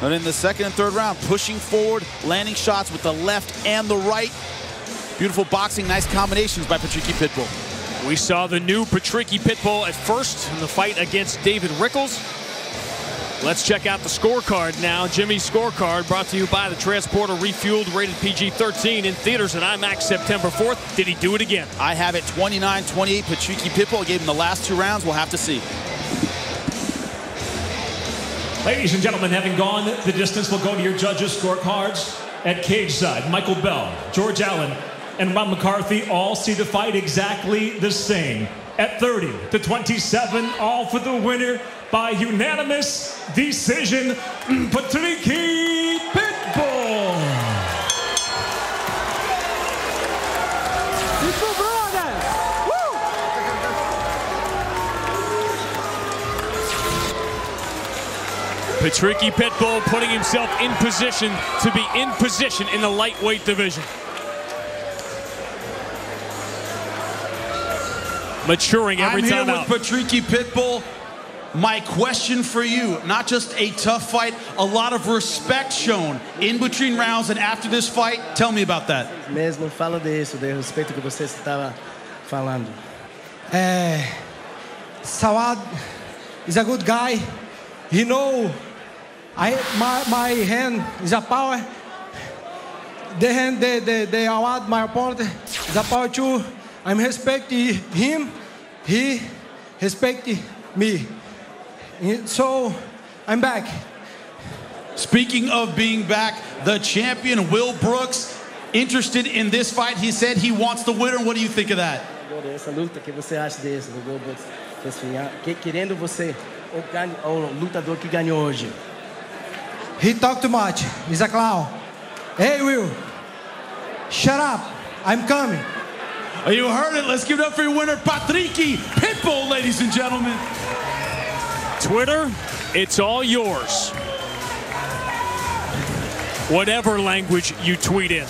But in the second and third round, pushing forward, landing shots with the left and the right. Beautiful boxing, nice combinations by Patricky Pitbull. We saw the new Patricky Pitbull at first in the fight against David Rickles. Let's check out the scorecard now. Jimmy's scorecard brought to you by the Transporter Refueled, rated PG-13, in theaters at IMAX September 4th. Did he do it again? I have it 29-28 Patricky Pitbull. I gave him the last 2 rounds. We'll have to see. Ladies and gentlemen, having gone the distance, we'll go to your judges' scorecards. At cage side, Michael Bell, George Allen, and Ron McCarthy all see the fight exactly the same. At 30-27, all for the winner by unanimous decision, Patricky Pitbull. Pitbull brothers! Woo! Patricky Pitbull putting himself in position to be in position in the lightweight division. Maturing every time out. I'm here with Patricky Pitbull. My question for you, not just a tough fight, a lot of respect shown in between rounds and after this fight. Tell me about that. Mesmo fala disso, do respeito que você estava falando. Sawad is a good guy. He know my hand is a power. The hand, the Awad, my opponent, is a power too. I'm respecting him. He respecting me. So I'm back. Speaking of being back, the champion Will Brooks interested in this fight. He said he wants the winner. What do you think of that? Essa luta, que você acha desse, do Will Brooks? Querendo você, o lutador que ganhou hoje. He talked too much. He's a clown. Hey, Will. Shut up. I'm coming. You heard it. Let's give it up for your winner, Patricky Pitbull, ladies and gentlemen. Twitter, it's all yours. Whatever language you tweet in.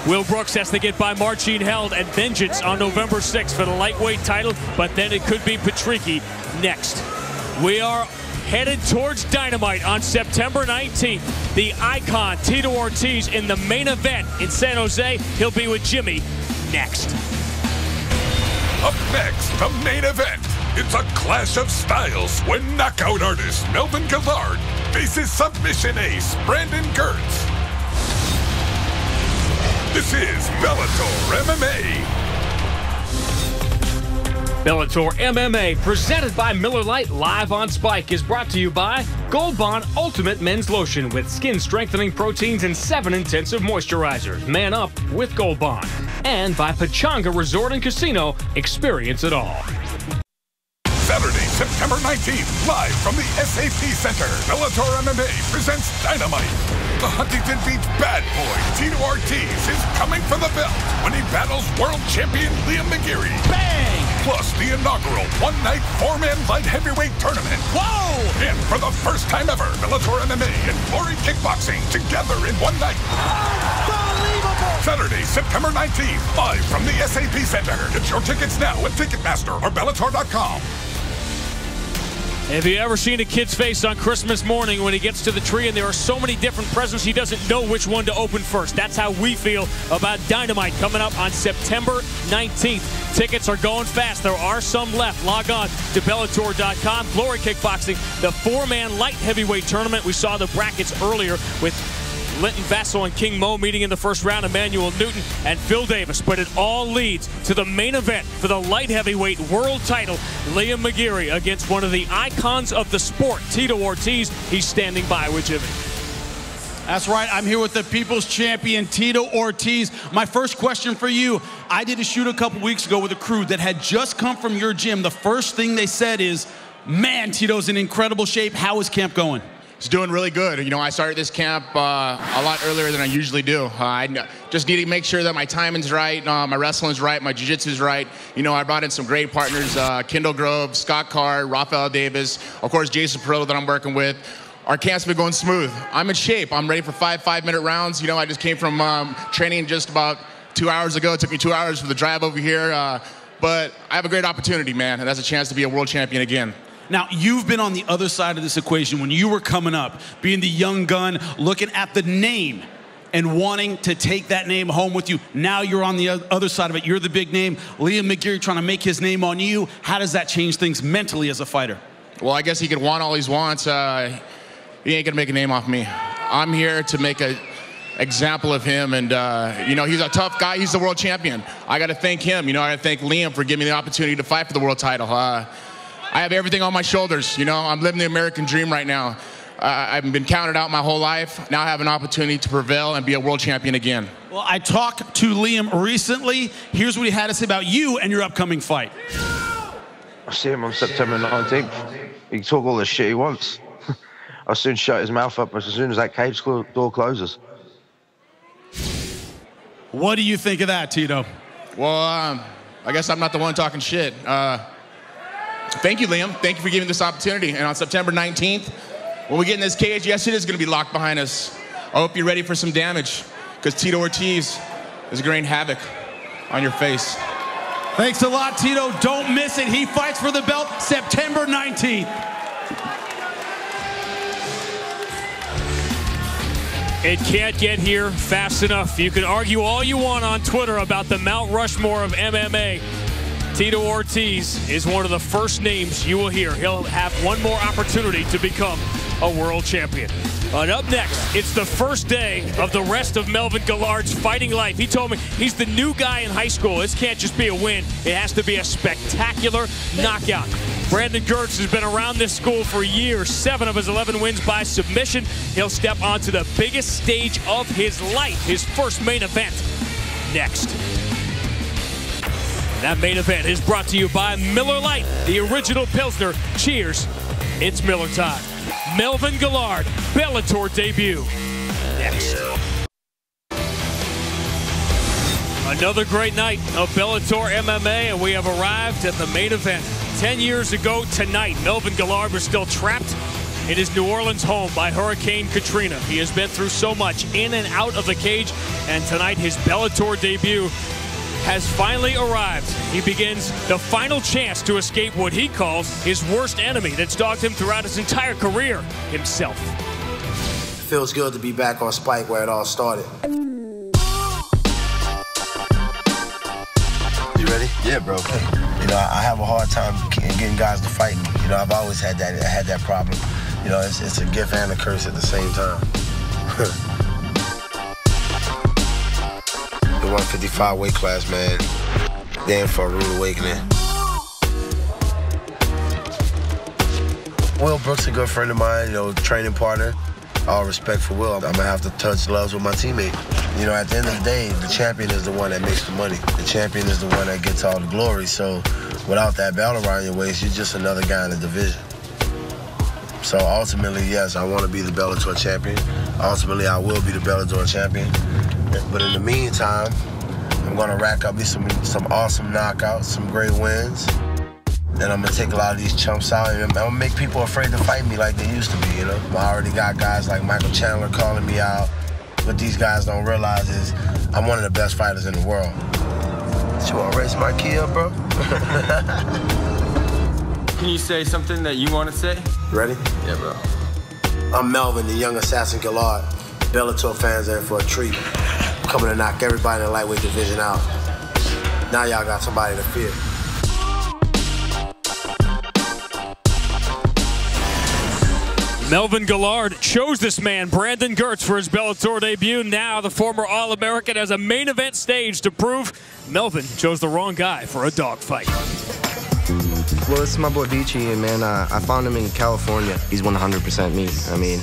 Will Brooks has to get by Marcin Held and Vengeance on November 6th for the lightweight title, but then it could be Patricky next. We are headed towards Dynamite on September 19th. The icon, Tito Ortiz, in the main event in San Jose. He'll be with Jimmy next. Up next, the main event. It's a clash of styles when knockout artist Melvin Gillard faces submission ace Brandon Gertz. This is Bellator MMA. Bellator MMA, presented by Miller Lite, live on Spike, is brought to you by Gold Bond Ultimate Men's Lotion with skin strengthening proteins and 7 intensive moisturizers. Man up with Gold Bond. And by Pechanga Resort and Casino, experience it all. Saturday, September 19th, live from the SAP Center, Bellator MMA presents Dynamite. The Huntington Beach bad boy, Tito Ortiz, is coming for the belt when he battles world champion Liam McGeary. Bang! Plus the inaugural one-night 4-man light heavyweight tournament. Whoa! And for the first time ever, Bellator MMA and Glory Kickboxing together in one night. Unbelievable! Saturday, September 19th, live from the SAP Center. Get your tickets now at Ticketmaster or Bellator.com. Have you ever seen a kid's face on Christmas morning when he gets to the tree and there are so many different presents he doesn't know which one to open first? That's how we feel about Dynamite coming up on September 19th. Tickets are going fast. There are some left. Log on to Bellator.com. Glory Kickboxing, the 4-man light heavyweight tournament. We saw the brackets earlier with Linton Vassell and King Mo meeting in the first round, Emmanuel Newton and Phil Davis. But it all leads to the main event for the light heavyweight world title, Liam McGeary against one of the icons of the sport, Tito Ortiz. He's standing by with Jimmy. That's right. I'm here with the people's champion, Tito Ortiz. My first question for you, I did a shoot a couple weeks ago with a crew that had just come from your gym. The first thing they said is, man, Tito's in incredible shape. How is camp going? It's doing really good. You know, I started this camp a lot earlier than I usually do. I just need to make sure that my timing's right, my wrestling's right, my jiu-jitsu's right. You know, I brought in some great partners, Kendall Grove, Scott Carr, Rafael Davis, of course, Jason Perillo that I'm working with. Our camp's been going smooth. I'm in shape. I'm ready for 5 5-minute rounds. You know, I just came from training just about 2 hours ago. It took me 2 hours for the drive over here. But I have a great opportunity, man, and that's a chance to be a world champion again. Now, you've been on the other side of this equation when you were coming up, being the young gun, looking at the name and wanting to take that name home with you. Now you're on the other side of it. You're the big name. Liam McGeary trying to make his name on you. How does that change things mentally as a fighter? Well, I guess he could want all he wants. He ain't going to make a name off me. I'm here to make an example of him. And, you know, he's a tough guy. He's the world champion. I got to thank him. You know, I got to thank Liam for giving me the opportunity to fight for the world title. I have everything on my shoulders. You know, I'm living the American dream right now. I've been counted out my whole life. Now I have an opportunity to prevail and be a world champion again. Well, I talked to Liam recently. Here's what he had to say about you and your upcoming fight. I see him on September 19th. He can talk all the shit he wants. I'll soon shut his mouth up as soon as that cage door closes. What do you think of that, Tito? Well, I guess I'm not the one talking shit. Thank you, Liam. Thank you for giving this opportunity. And on September 19th, when we get in this cage, yes, it is going to be locked behind us. I hope you're ready for some damage, because Tito Ortiz is going to havoc on your face. Thanks a lot, Tito. Don't miss it. He fights for the belt September 19th. It can't get here fast enough. You can argue all you want on Twitter about the Mount Rushmore of MMA. Tito Ortiz is one of the first names you will hear. He'll have one more opportunity to become a world champion. And up next, it's the first day of the rest of Melvin Gillard's fighting life. He told me he's the new guy in high school. This can't just be a win. It has to be a spectacular knockout. Brandon Gertz has been around this school for years. 7 of his 11 wins by submission. He'll step onto the biggest stage of his life, his first main event, next. That main event is brought to you by Miller Lite, the original Pilsner. Cheers, it's Miller time. Melvin Gillard, Bellator debut, next. Another great night of Bellator MMA, and we have arrived at the main event. 10 years ago tonight, Melvin Gillard was still trapped in his New Orleans home by Hurricane Katrina. He has been through so much in and out of the cage, and tonight his Bellator debut has finally arrived. He begins the final chance to escape what he calls his worst enemy that's dogged him throughout his entire career, himself. It feels good to be back on Spike where it all started. You ready? Yeah, bro. You know, I have a hard time getting guys to fight me. You know, I've always had that problem. You know, it's a gift and a curse at the same time. The 155 weight class, man. Damn for a rude awakening. Will Brooks, a good friend of mine, you know, training partner. All respect for Will. I'm gonna have to touch gloves with my teammate. You know, at the end of the day, the champion is the one that makes the money. The champion is the one that gets all the glory. So without that belt around your waist, you're just another guy in the division. So ultimately, yes, I want to be the Bellator champion. Ultimately, I will be the Bellator champion. But in the meantime, I'm going to rack up some awesome knockouts, some great wins. And I'm going to take a lot of these chumps out, and I'm going to make people afraid to fight me like they used to be, you know? I already got guys like Michael Chandler calling me out. What these guys don't realize is I'm one of the best fighters in the world. You want to raise my key up, bro? Can you say something that you want to say? Ready? Yeah, bro. I'm Melvin, the young assassin Gillard. Bellator fans are in for a treat. Coming to knock everybody in the lightweight division out. Now y'all got somebody to fear. Melvin Gillard chose this man, Brandon Gertz, for his Bellator debut. Now the former All-American has a main event stage to prove Melvin chose the wrong guy for a dogfight. Well, this is my boy Beachy, and man, I found him in California. He's 100% me. I mean,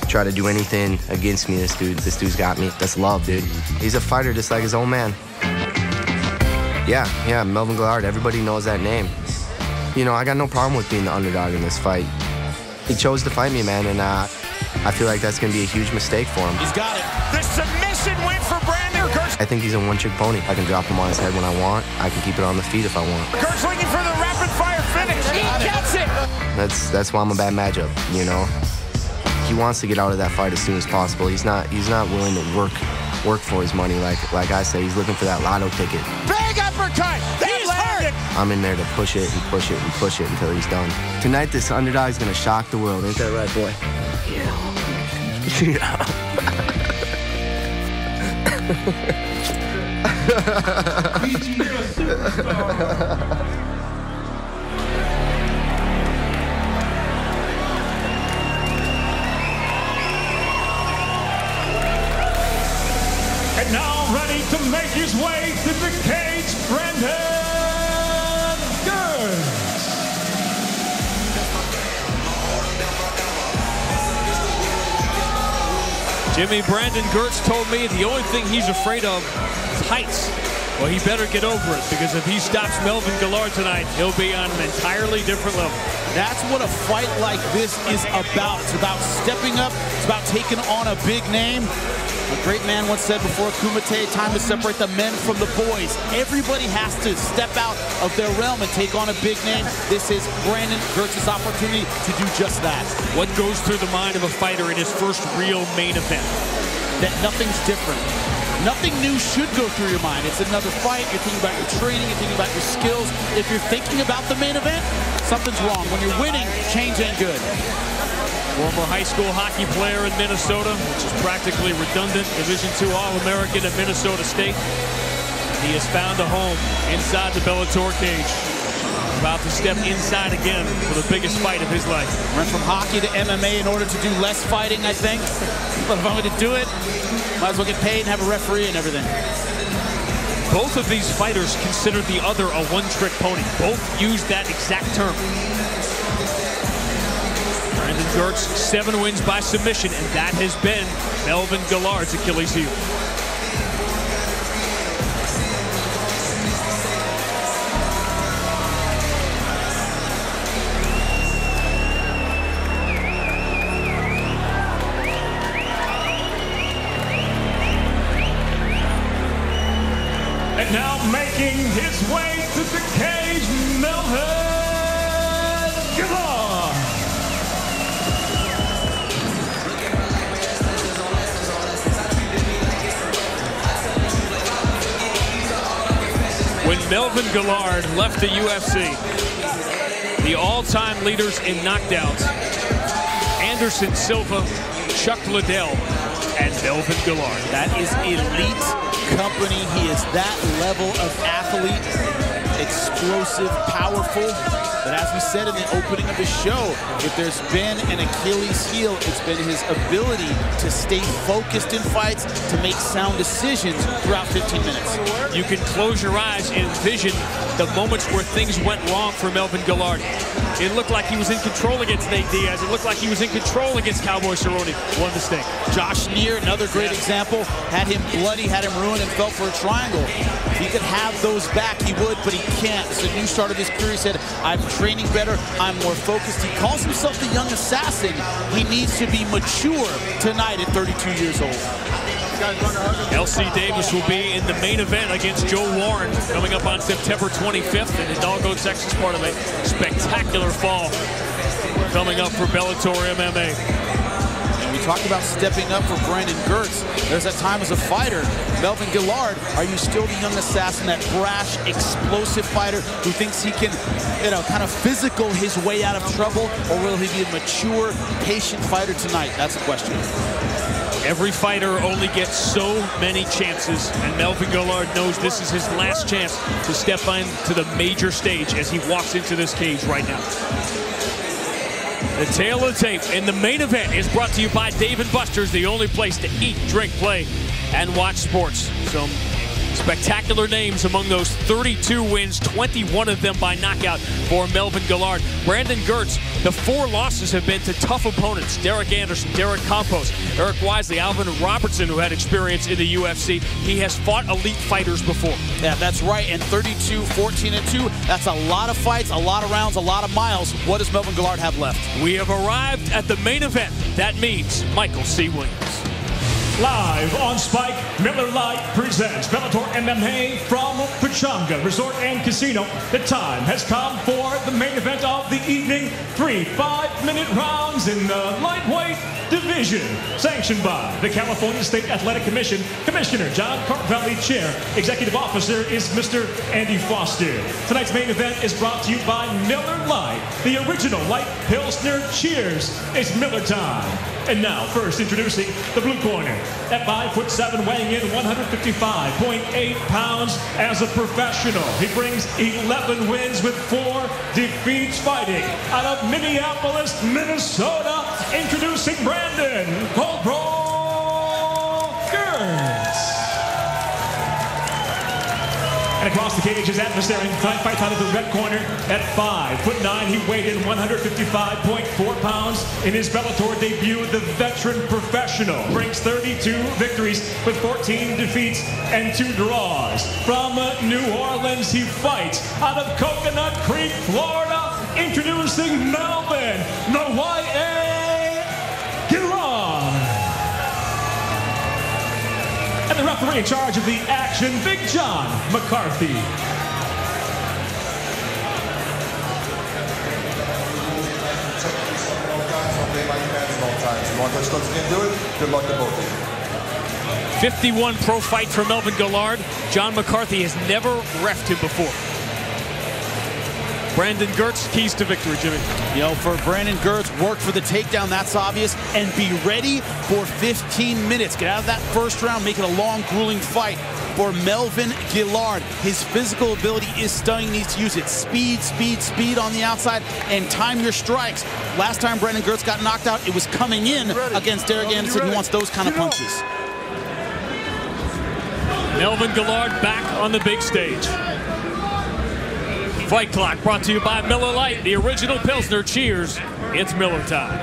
try to do anything against me, this dude's got me. That's love, dude. He's a fighter just like his own man. Yeah, Melvin Gillard, everybody knows that name. You know, I got no problem with being the underdog in this fight. He chose to fight me, man, and I feel like that's going to be a huge mistake for him. He's got it. The submission win for Brandon Gertz. I think he's a one-trick pony. I can drop him on his head when I want. I can keep it on the feet if I want. Gertz looking for the rapid-fire finish. He gets it. That's why I'm a bad matchup, you know? He wants to get out of that fight as soon as possible. He's not willing to work for his money like I say. He's looking for that lotto ticket. Big uppercut. He's hurt. I'm in there to push it and push it and push it until he's done. Tonight, this underdog is going to shock the world. Ain't that right, boy? Yeah. And now ready to make his way to the cage, Brandon Gertz. Jimmy, Brandon Gertz told me the only thing he's afraid of is heights. Well, he better get over it, because if he stops Melvin Guillard tonight, he'll be on an entirely different level. That's what a fight like this is about. It's about stepping up. It's about taking on a big name. A great man once said before Kumite, time to separate the men from the boys. Everybody has to step out of their realm and take on a big name. This is Brandon Gertz's opportunity to do just that. What goes through the mind of a fighter in his first real main event? That nothing's different. Nothing new should go through your mind. It's another fight. You're thinking about your training. You're thinking about your skills. If you're thinking about the main event, something's wrong. When you're winning, change ain't good. Former high school hockey player in Minnesota, which is practically redundant. Division II All-American at Minnesota State. He has found a home inside the Bellator cage. About to step inside again for the biggest fight of his life. Went from hockey to MMA in order to do less fighting, I think. But if I'm going to do it, might as well get paid and have a referee and everything. Both of these fighters considered the other a one-trick pony. Both used that exact term. Brandon Gertz, 7 wins by submission, and that has been Melvin Guillard's Achilles heel. And now making his way to the cage, Melvin Guillard. When Melvin Guillard left the UFC, the all-time leaders in knockdowns, Anderson Silva, Chuck Liddell, and Melvin Guillard. That is elite company. He is that level of athlete, explosive, powerful. But as we said in the opening of the show, if there's been an Achilles heel, it's been his ability to stay focused in fights, to make sound decisions throughout 15 minutes. You can close your eyes and envision the moments where things went wrong for Melvin Guillard. It looked like he was in control against Nate Diaz. It looked like he was in control against Cowboy Cerrone. One mistake. Josh Neer, another great example, had him bloody, had him ruined, and fell for a triangle. If he could have those back, he would, but he can't. It's a new start of his career. He said, I'm training better, I'm more focused. He calls himself the young assassin. He needs to be mature tonight at 32 years old. LC Davis will be in the main event against Joe Warren coming up on September 25th in Hidalgo, Texas, part of a spectacular fall coming up for Bellator MMA. And we talked about stepping up for Brandon Gertz. There's that time as a fighter. Melvin Guillard, are you still the young assassin, that brash, explosive fighter who thinks he can, kind of physical his way out of trouble, or will he be a mature, patient fighter tonight? That's the question. Every fighter only gets so many chances, and Melvin Guillard knows this is his last chance to step onto the major stage as he walks into this cage right now. The tail of the tape in the main event is brought to you by Dave & Buster's, the only place to eat, drink, play, and watch sports. Some spectacular names among those 32 wins, 21 of them by knockout for Melvin Guillard. Brandon Gertz, the 4 losses have been to tough opponents. Derek Anderson, Derek Campos, Eric Wisely, Alvin Robertson, who had experience in the UFC. He has fought elite fighters before. Yeah, that's right. And 32, 14-2, that's a lot of fights, a lot of rounds, a lot of miles. What does Melvin Guillard have left? We have arrived at the main event. That means Michael C. Williams. Live on Spike, Miller Lite presents Bellator MMA from Pechanga Resort and Casino. The time has come for the main event of the evening. 3 5-minute rounds in the lightweight division. Sanctioned by the California State Athletic Commission. Commissioner John Carvelli, Chair. Executive Officer is Mr. Andy Foster. Tonight's main event is brought to you by Miller Lite, the original light Pilsner. Cheers. It's Miller time. And now, first introducing the blue corner. At 5'7", weighing in 155.8 pounds as a professional. He brings 11 wins with 4 defeats, fighting out of Minneapolis, Minnesota. Introducing Brandon Gertz. And And across the cage, his adversary, fights out of the red corner at 5'9". He weighed in 155.4 pounds in his Bellator debut. The veteran professional brings 32 victories with 14 defeats and 2 draws. From New Orleans, he fights out of Coconut Creek, Florida. Introducing Melvin Gillard. And the referee in charge of the action, Big John McCarthy. Good luck to both of you. 51 pro fights for Melvin Gillard. John McCarthy has never reffed him before. Brandon Gertz, keys to victory, Jimmy. You know, for Brandon Gertz, work for the takedown, that's obvious, and be ready for 15 minutes. Get out of that first round, make it a long, grueling fight. For Melvin Gillard, his physical ability is stunning. He needs to use it. Speed, speed, speed on the outside, and time your strikes. Last time Brandon Gertz got knocked out, it was coming in against Derek Anderson, who wants those kind of punches. Melvin Gillard back on the big stage. Fight Clock brought to you by Miller Lite, the original Pilsner. Cheers, it's Miller time.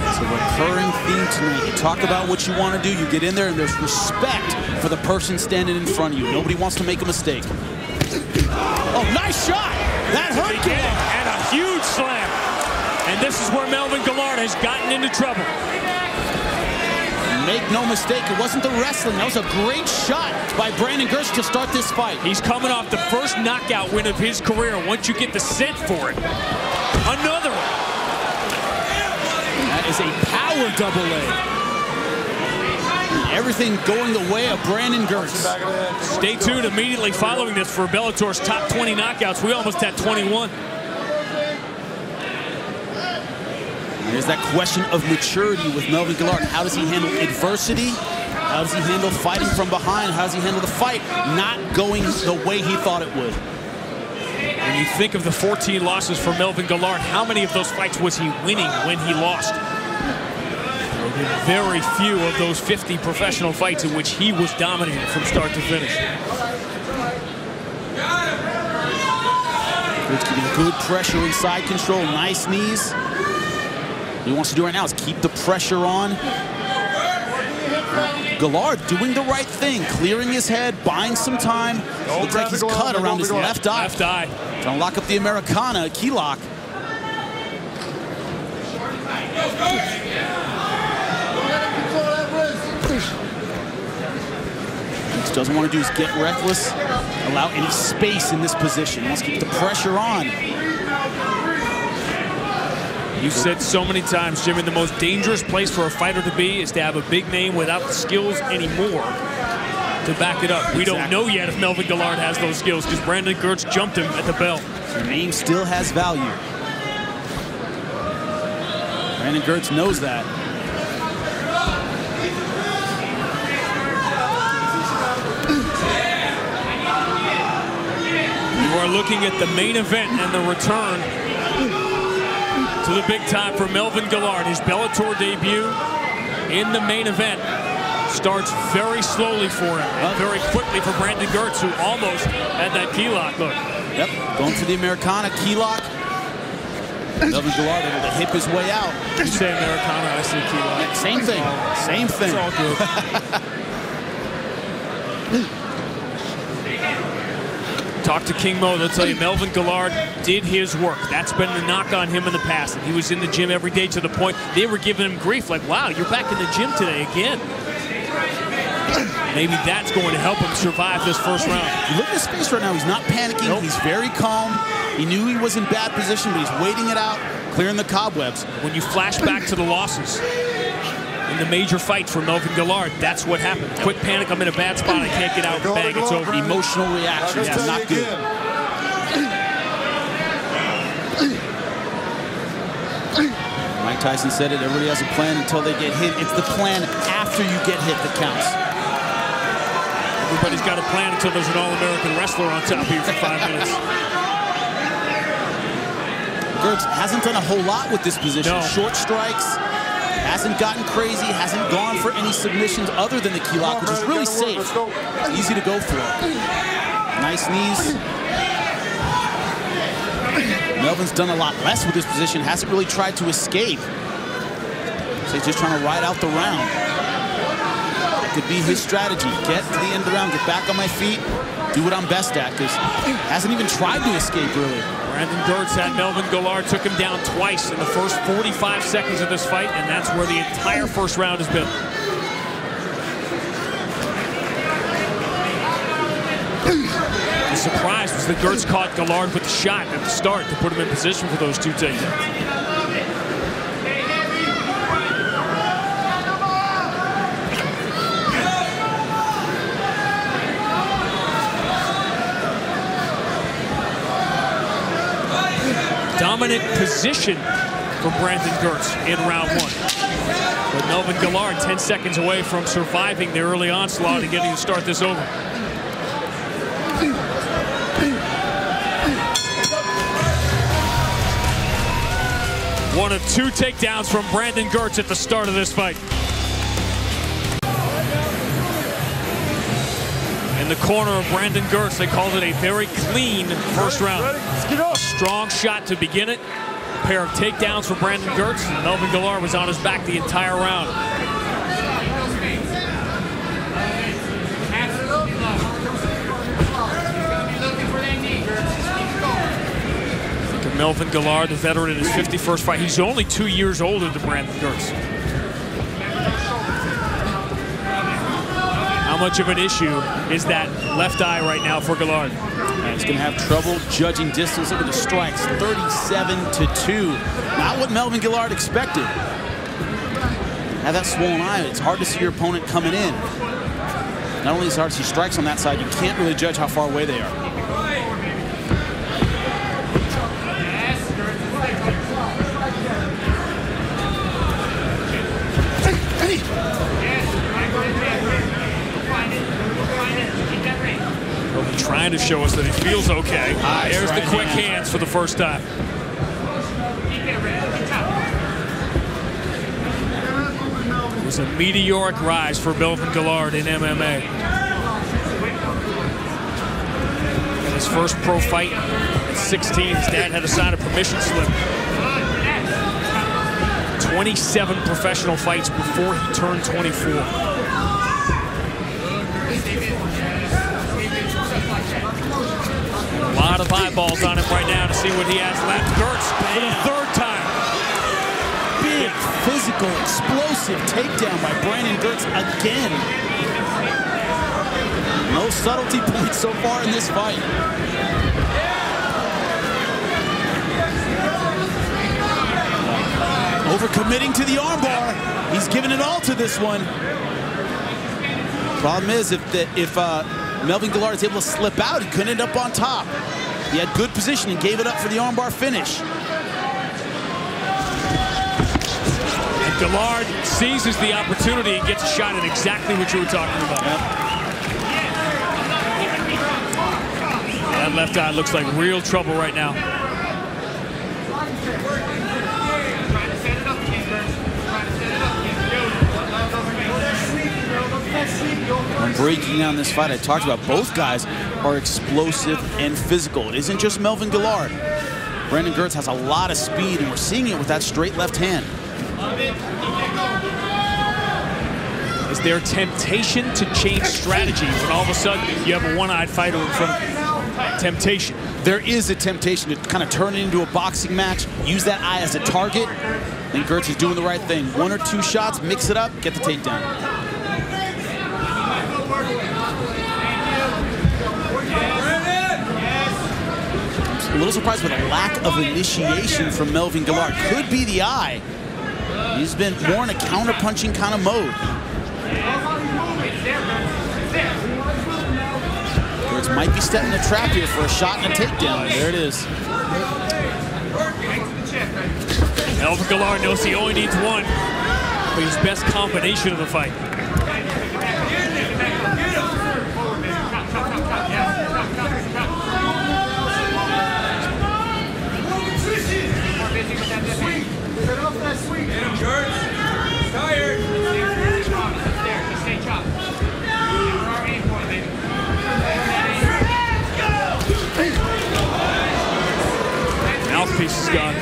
It's a recurring theme tonight. You talk about what you want to do, you get in there, and there's respect for the person standing in front of you. Nobody wants to make a mistake. Oh, nice shot! That hurt him! And a huge slam. And this is where Melvin Gillard has gotten into trouble. Make no mistake, it wasn't the wrestling. That was a great shot by Brandon Gertz to start this fight. He's coming off the first knockout win of his career. Once you get the scent for it, another one. That is a power double leg. Everything going the way of Brandon Gertz. Stay tuned immediately following this for Bellator's top 20 knockouts. We almost had 21. There's that question of maturity with Melvin Gillard. How does he handle adversity? How does he handle fighting from behind? How does he handle the fight not going the way he thought it would? When you think of the 14 losses for Melvin Gillard, how many of those fights was he winning when he lost? There have been very few of those 50 professional fights in which he was dominating from start to finish. It's giving good pressure inside control, nice knees. What he wants to do right now is keep the pressure on. Gillard doing the right thing, clearing his head, buying some time. Looks like he's cut around his left eye. Left eye. Trying to lock up the Americana, a key lock. What he doesn't want to do is get reckless, allow any space in this position. He wants to keep the pressure on. You said so many times, Jimmy, the most dangerous place for a fighter to be is to have a big name without the skills anymore to back it up. We don't know yet if Melvin Gillard has those skills because Brandon Gertz jumped him at the bell. Your name still has value. Brandon Gertz knows that. You are looking at the main event and the return to the big time for Melvin Gillard. His Bellator debut in the main event starts very slowly for him and very quickly for Brandon Gertz, who almost had that key lock. Look. Yep, going for the Americana key lock. Melvin Gillard able to hip his way out. You say Americana, I say key lock. Same thing. Same thing. It's all good. Talk to King Mo, they'll tell you Melvin Gillard did his work. That's been the knock on him in the past. And he was in the gym every day to the point they were giving him grief like, wow, you're back in the gym today again. Maybe that's going to help him survive this first round. Look at his face right now. He's not panicking. Nope. He's very calm. He knew he was in bad position, but he's waiting it out, clearing the cobwebs. When you flash back to the losses in the major fight for Melvin Gillard, that's what happened. Quick panic, I'm in a bad spot, I can't get out, bang, it's over. Emotional reaction, yeah, not good. Mike Tyson said it, everybody has a plan until they get hit. It's the plan after you get hit that counts. Everybody's got a plan until there's an All-American wrestler on top of you for 5 minutes. Gertz hasn't done a whole lot with this position. No. Short strikes, hasn't gotten crazy, hasn't gone for any submissions other than the key lock, which is really safe. It's easy to go for. Nice knees. Melvin's done a lot less with this position, hasn't really tried to escape. So he's just trying to ride out the round. That could be his strategy. Get to the end of the round, get back on my feet, do what I'm best at, because he hasn't even tried to escape, really. Brandon Gertz had Melvin Guillard, took him down twice in the first 45 seconds of this fight, and that's where the entire first round has been. The surprise was that Gertz caught Guillard with the shot at the start to put him in position for those two takedowns. Dominant position from Brandon Gertz in round one. But Melvin Guillard 10 seconds away from surviving the early onslaught and getting to start this over. One of two takedowns from Brandon Gertz at the start of this fight. In the corner of Brandon Gertz, they called it a very clean first round. A strong shot to begin it. A pair of takedowns for Brandon Gertz. Melvin Guillard was on his back the entire round. Look at Melvin Guillard, the veteran in his 51st fight. He's only 2 years older than Brandon Gertz. How much of an issue is that left eye right now for Guillard? He's going to have trouble judging distance. Look at the strikes, 37-2. Not what Melvin Guillard expected. Have that swollen eye, it's hard to see your opponent coming in. Not only is it hard to see strikes on that side, you can't really judge how far away they are. Trying to show us that he feels okay. There's the quick hands for the first time. It was a meteoric rise for Melvin Guillard in MMA. In his first pro fight at 16, his dad had to sign a permission slip. 27 professional fights before he turned 24. A lot of eyeballs on him right now to see what he has left. Gertz for the third time. Big, physical, explosive takedown by Brandon Gertz again. No subtlety points so far in this fight. Overcommitting to the armbar. He's giving it all to this one. Problem is, if Melvin Guillard is able to slip out, he couldn't end up on top. He had good position and gave it up for the armbar finish. And Guillard seizes the opportunity and gets a shot at exactly what you were talking about. Yep. That left eye looks like real trouble right now. I'm breaking down this fight. I talked about both guys are explosive and physical. It isn't just Melvin Guillard. Brandon Gertz has a lot of speed, and we're seeing it with that straight left hand. Is there temptation to change strategies when all of a sudden you have a one-eyed fighter in front of you? Temptation. There is a temptation to kind of turn it into a boxing match, use that eye as a target, and Gertz is doing the right thing. One or two shots, mix it up, get the takedown. A little surprised with a lack of initiation from Melvin Guillard. Could be the eye. He's been more in a counter-punching kind of mode. Gertz might be setting the trap here for a shot and a takedown. There it is. Melvin Guillard knows he only needs one, but his best combination of the fight. mouthpiece is gone.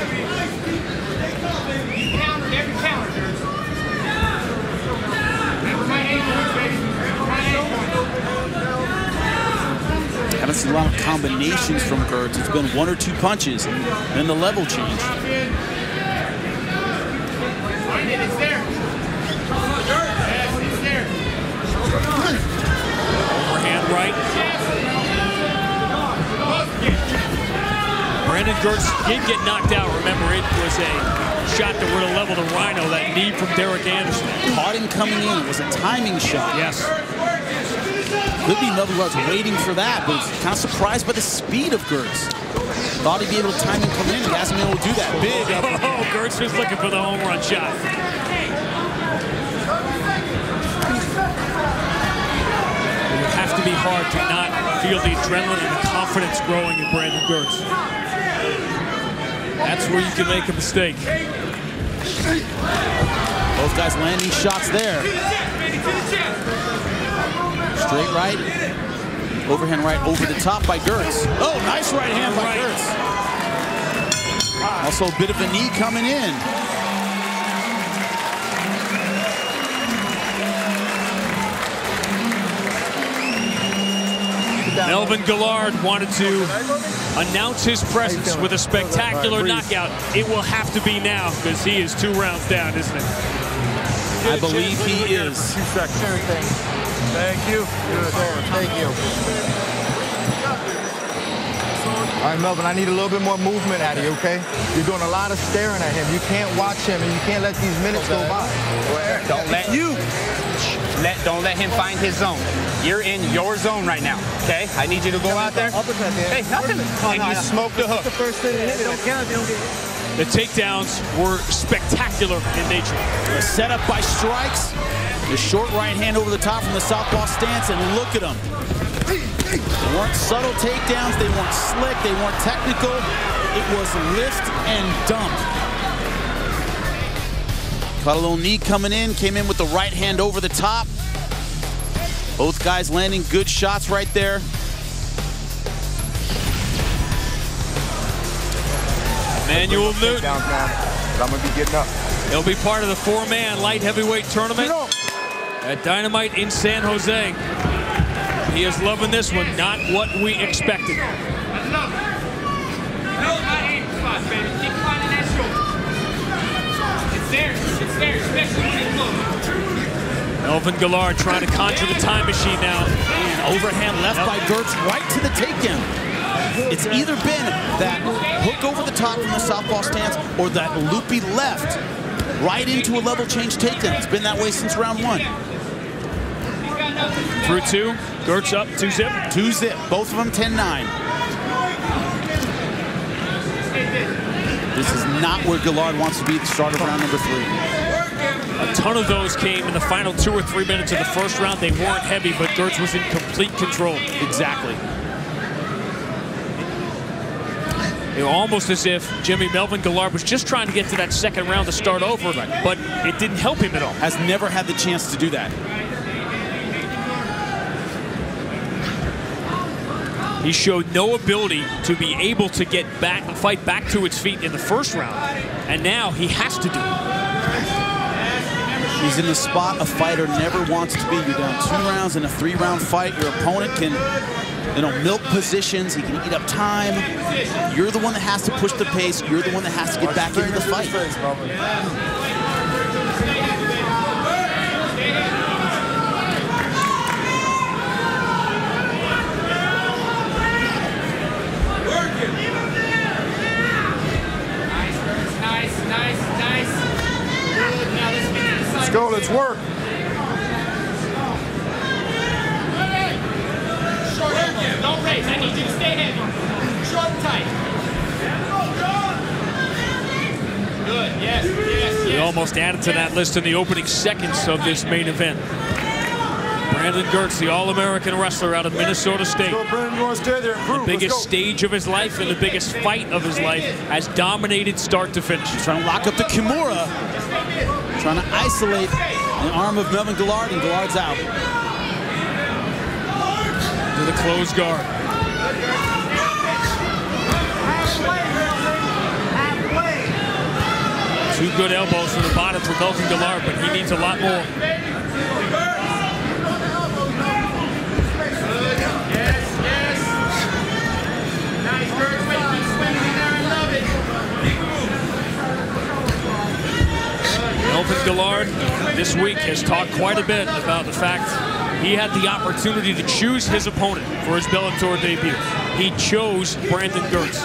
Haven't seen a lot of combinations from Gertz. It's been 1 or 2 punches, and then the level change. It's there. It's there. Overhand right. Brandon Gertz did get knocked out. Remember, it was a shot that would have leveled the Rhino, that knee from Derek Anderson. Caught him coming in. It was a timing shot. Yes. Could be Melvin Gillard's waiting for that, but was kind of surprised by the speed of Gertz. Thought he'd be able to time him coming in. He hasn't been able to do that. Big. Oh, Gertz was looking for the home run shot. It would have to be hard to not feel the adrenaline and the confidence growing in Brandon Gertz. That's where you can make a mistake. Both guys landing shots there. Straight right. Overhand right over the top by Gertz. Oh, nice right hand by Gertz. Also a bit of a knee coming in. Melvin Gillard wanted to announce his presence with a spectacular knockout. It will have to be now because he is 2 rounds down, isn't it? I believe he is. 2 seconds. Thank you. Good. Thank you. All right, Melvin, I need a little bit more movement out of you, okay? You're doing a lot of staring at him. You can't watch him, and you can't let these minutes go by. Don't let him find his zone. You're in your zone right now, okay? I need you to go out there. Hey, nothing. And you smoke the hook. The first thing to hit it. The takedowns were spectacular in nature. A setup by strikes. The short right hand over the top from the southpaw stance, and look at them. They weren't subtle takedowns. They weren't slick. They weren't technical. It was lift and dump. Caught a little knee coming in. Came in with the right hand over the top. Both guys landing good shots right there. Emmanuel Newton. I'm going to be getting up. He'll be part of the 4-man light heavyweight tournament at Dynamite in San Jose. He is loving this one, not what we expected. Melvin Gillard trying to conjure the time machine now. And overhand left by Gertz right to the takedown. It's either been that hook over the top from the southpaw stance or that loopy left right into a level change takedown. It's been that way since round 1. Through 2, Gertz up, 2-zip. 2-zip, both of them 10-9. This is not where Gillard wants to be at the start of round number 3. A ton of those came in the final 2 or 3 minutes of the first round. They weren't heavy, but Gertz was in complete control. Exactly. It was almost as if Melvin Gillard was just trying to get to that second round to start over, but it didn't help him at all. Has never had the chance to do that. He showed no ability to be able to get back and fight back to its feet in the first round, and now he has to do it. He's in the spot a fighter never wants to be. You're down 2 rounds in a 3-round fight. Your opponent can, milk positions. He can eat up time. You're the one that has to push the pace. You're the one that has to get back into the fight. Let's go, let's work. Short elbow, don't raise. I need you to stay heavy. Short and tight. Good, yes. We almost added to that list in the opening seconds of this main event. Brandon Gertz, the All-American wrestler out of Minnesota State. Let's go, Brandon, you want to stay there and prove. The biggest stage of his life and the biggest fight of his life has dominated start to finish. He's trying to lock up the Kimura. Trying to isolate the arm of Melvin Gillard, and Gillard's out. To the closed guard. Two good elbows from the bottom for Melvin Gillard, but he needs a lot more. Melvin Gillard this week has talked quite a bit about the fact he had the opportunity to choose his opponent for his Bellator debut. He chose Brandon Girtz.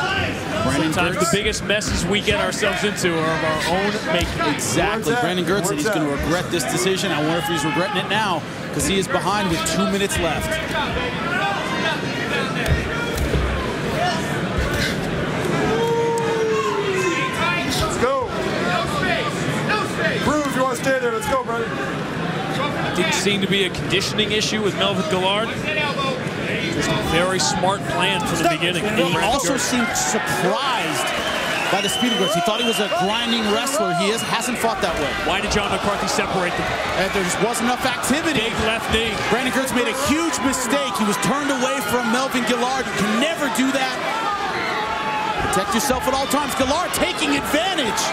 Sometimes the biggest messes we get ourselves into are of our own making. Exactly. Brandon Girtz, and he's going to regret this decision. I wonder if he's regretting it now, because he is behind with 2 minutes left. Let's go. Bruce, you want to stay there? Let's go, brother. Didn't seem to be a conditioning issue with Melvin Gillard. Just a very smart plan from the beginning. He also seemed surprised by the speed of Girtz. He thought he was a grinding wrestler. He hasn't fought that way. Why did John McCarthy separate them? There just wasn't enough activity. Big left knee. Brandon Girtz made a huge mistake. He was turned away from Melvin Gillard. You can never do that. Protect yourself at all times. Gillard taking advantage.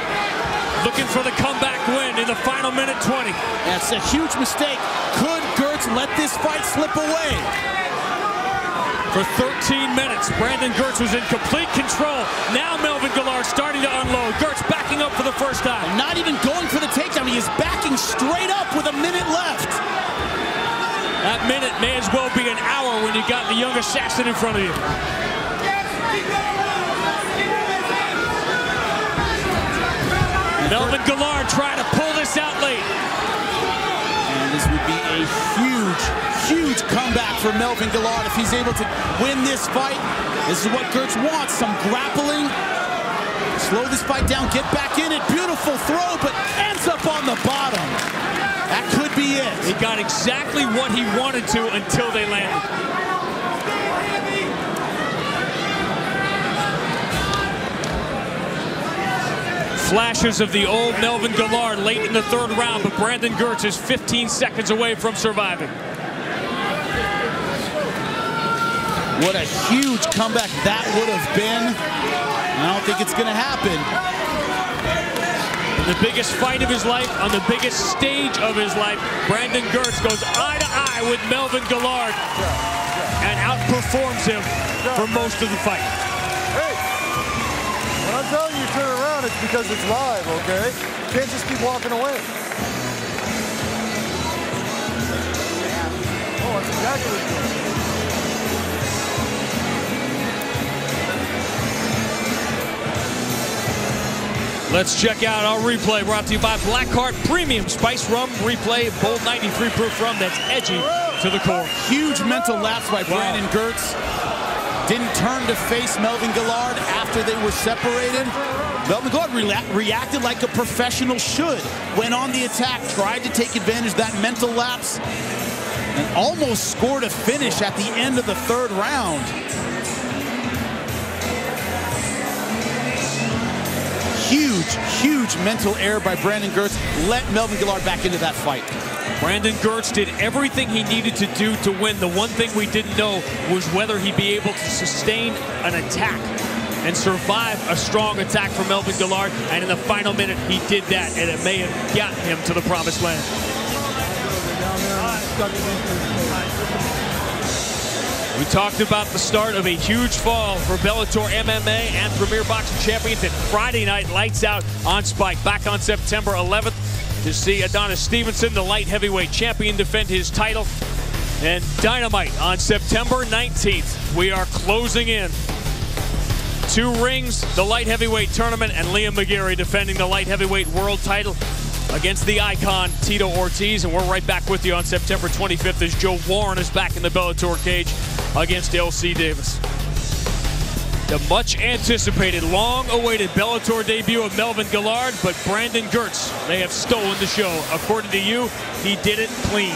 Looking for the comeback win in the final minute 20. That's a huge mistake. Could Girtz let this fight slip away? For 13 minutes, Brandon Girtz was in complete control. Now Melvin Gillard starting to unload. Girtz backing up for the first time. And not even going for the takedown. He is backing straight up with a minute left. That minute may as well be an hour when you got the young assassin in front of you. Melvin Gillard trying to pull this out late. And this would be a huge, huge comeback for Melvin Gillard if he's able to win this fight. This is what Girtz wants, some grappling. Slow this fight down, get back in it. Beautiful throw, but ends up on the bottom. That could be it. He got exactly what he wanted to until they landed. Flashes of the old Melvin Gillard late in the third round, but Brandon Girtz is 15 seconds away from surviving. What a huge comeback that would have been. I don't think it's going to happen. In the biggest fight of his life, on the biggest stage of his life, Brandon Girtz goes eye to eye with Melvin Gillard and outperforms him for most of the fight. When I'm telling you to turn around, it's because it's live, okay? You can't just keep walking away. Oh, that's exactly what you're doing. Let's check out our replay brought to you by Blackheart Premium Spice Rum Replay, bold 93 proof rum that's edgy to the core. Huge mental lapse by Brandon Girtz. Didn't turn to face Melvin Gillard after they were separated. Melvin Gillard reacted like a professional should. Went on the attack, tried to take advantage of that mental lapse, and almost scored a finish at the end of the third round. Huge, huge mental error by Brandon Girtz. Let Melvin Gillard back into that fight. Brandon Girtz did everything he needed to do to win. The one thing we didn't know was whether he'd be able to sustain an attack and survive a strong attack from Melvin Gillard. And in the final minute, he did that, and it may have gotten him to the promised land. We talked about the start of a huge fall for Bellator MMA and Premier Boxing Champions at Friday night, lights out on Spike. Back on September 11th to see Adonis Stevenson, the light heavyweight champion, defend his title. And Dynamite on September 19th. We are closing in. 2 rings, the light heavyweight tournament, and Liam McGarry defending the light heavyweight world title against the icon Tito Ortiz. And we're right back with you on September 25th as Joe Warren is back in the Bellator cage against LC Davis. The much anticipated, long awaited Bellator debut of Melvin Gillard, but Brandon Girtz, they have stolen the show. According to you, he did it clean.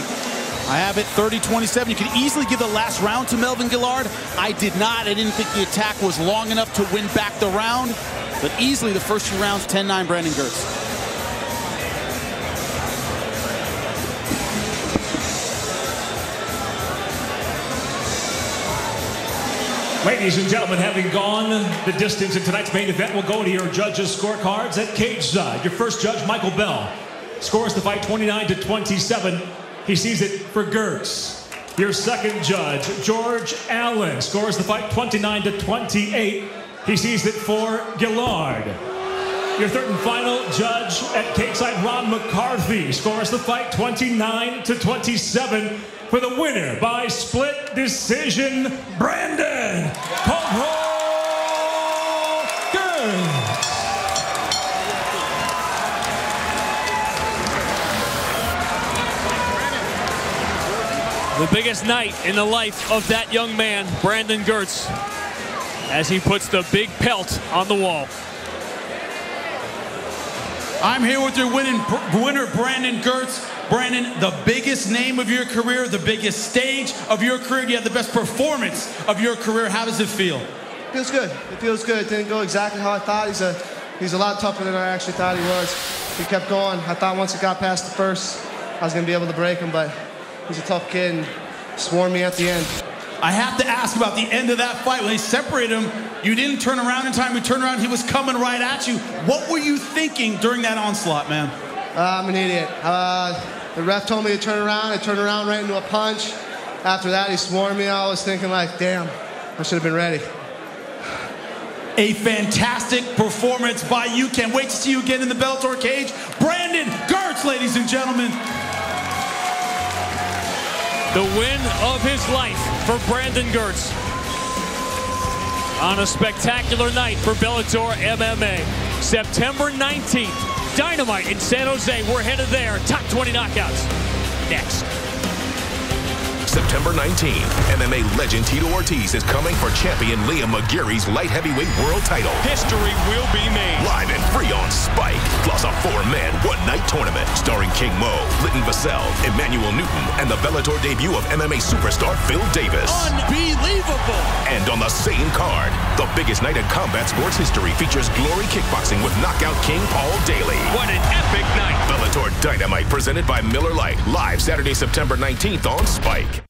I have it 30-27. You could easily give the last round to Melvin Gillard. I did not. I didn't think the attack was long enough to win back the round, but easily the first 2 rounds, 10-9 Brandon Girtz. Ladies and gentlemen, having gone the distance in tonight's main event, we'll go to your judges' scorecards at cage side. Your first judge, Michael Bell, scores the fight 29-27. He sees it for Gertz. Your second judge, George Allen, scores the fight 29-28. He sees it for Gillard. Your third and final judge at cage side, Ron McCarthy, scores the fight 29-27. For the winner by split decision, Brandon Gertz. The biggest night in the life of that young man, Brandon Gertz, as he puts the big pelt on the wall. I'm here with your winner, Brandon Gertz. Brandon, the biggest name of your career, the biggest stage of your career, you had the best performance of your career. How does it feel? It feels good. It feels good. It didn't go exactly how I thought. He's a lot tougher than I actually thought he was. He kept going. I thought once it got past the first, I was going to be able to break him, but he's a tough kid and swarmed me at the end. I have to ask about the end of that fight. When they separated him, you didn't turn around in time. You turned around, he was coming right at you. What were you thinking during that onslaught, man? I'm an idiot. The ref told me to turn around. I turned around right into a punch. After that, he swarmed me. I was thinking like, damn, I should have been ready. A fantastic performance by you. Can't wait to see you again in the Bellator cage. Brandon Gertz, ladies and gentlemen. The win of his life for Brandon Gertz on a spectacular night for Bellator MMA. September 19th, Dynamite in San Jose. We're headed there. Top 20 knockouts next. September 19th, MMA legend Tito Ortiz is coming for champion Liam McGarry's light heavyweight world title. History will be made. Live and free on Spike, plus a 4-man, one-night tournament starring King Mo, Litton Vassell, Emmanuel Newton, and the Bellator debut of MMA superstar Phil Davis. Unbelievable! And on the same card, the biggest night in combat sports history features Glory Kickboxing with knockout king Paul Daly. What an epic night! Bellator Dynamite presented by Miller Lite, live Saturday, September 19th on Spike.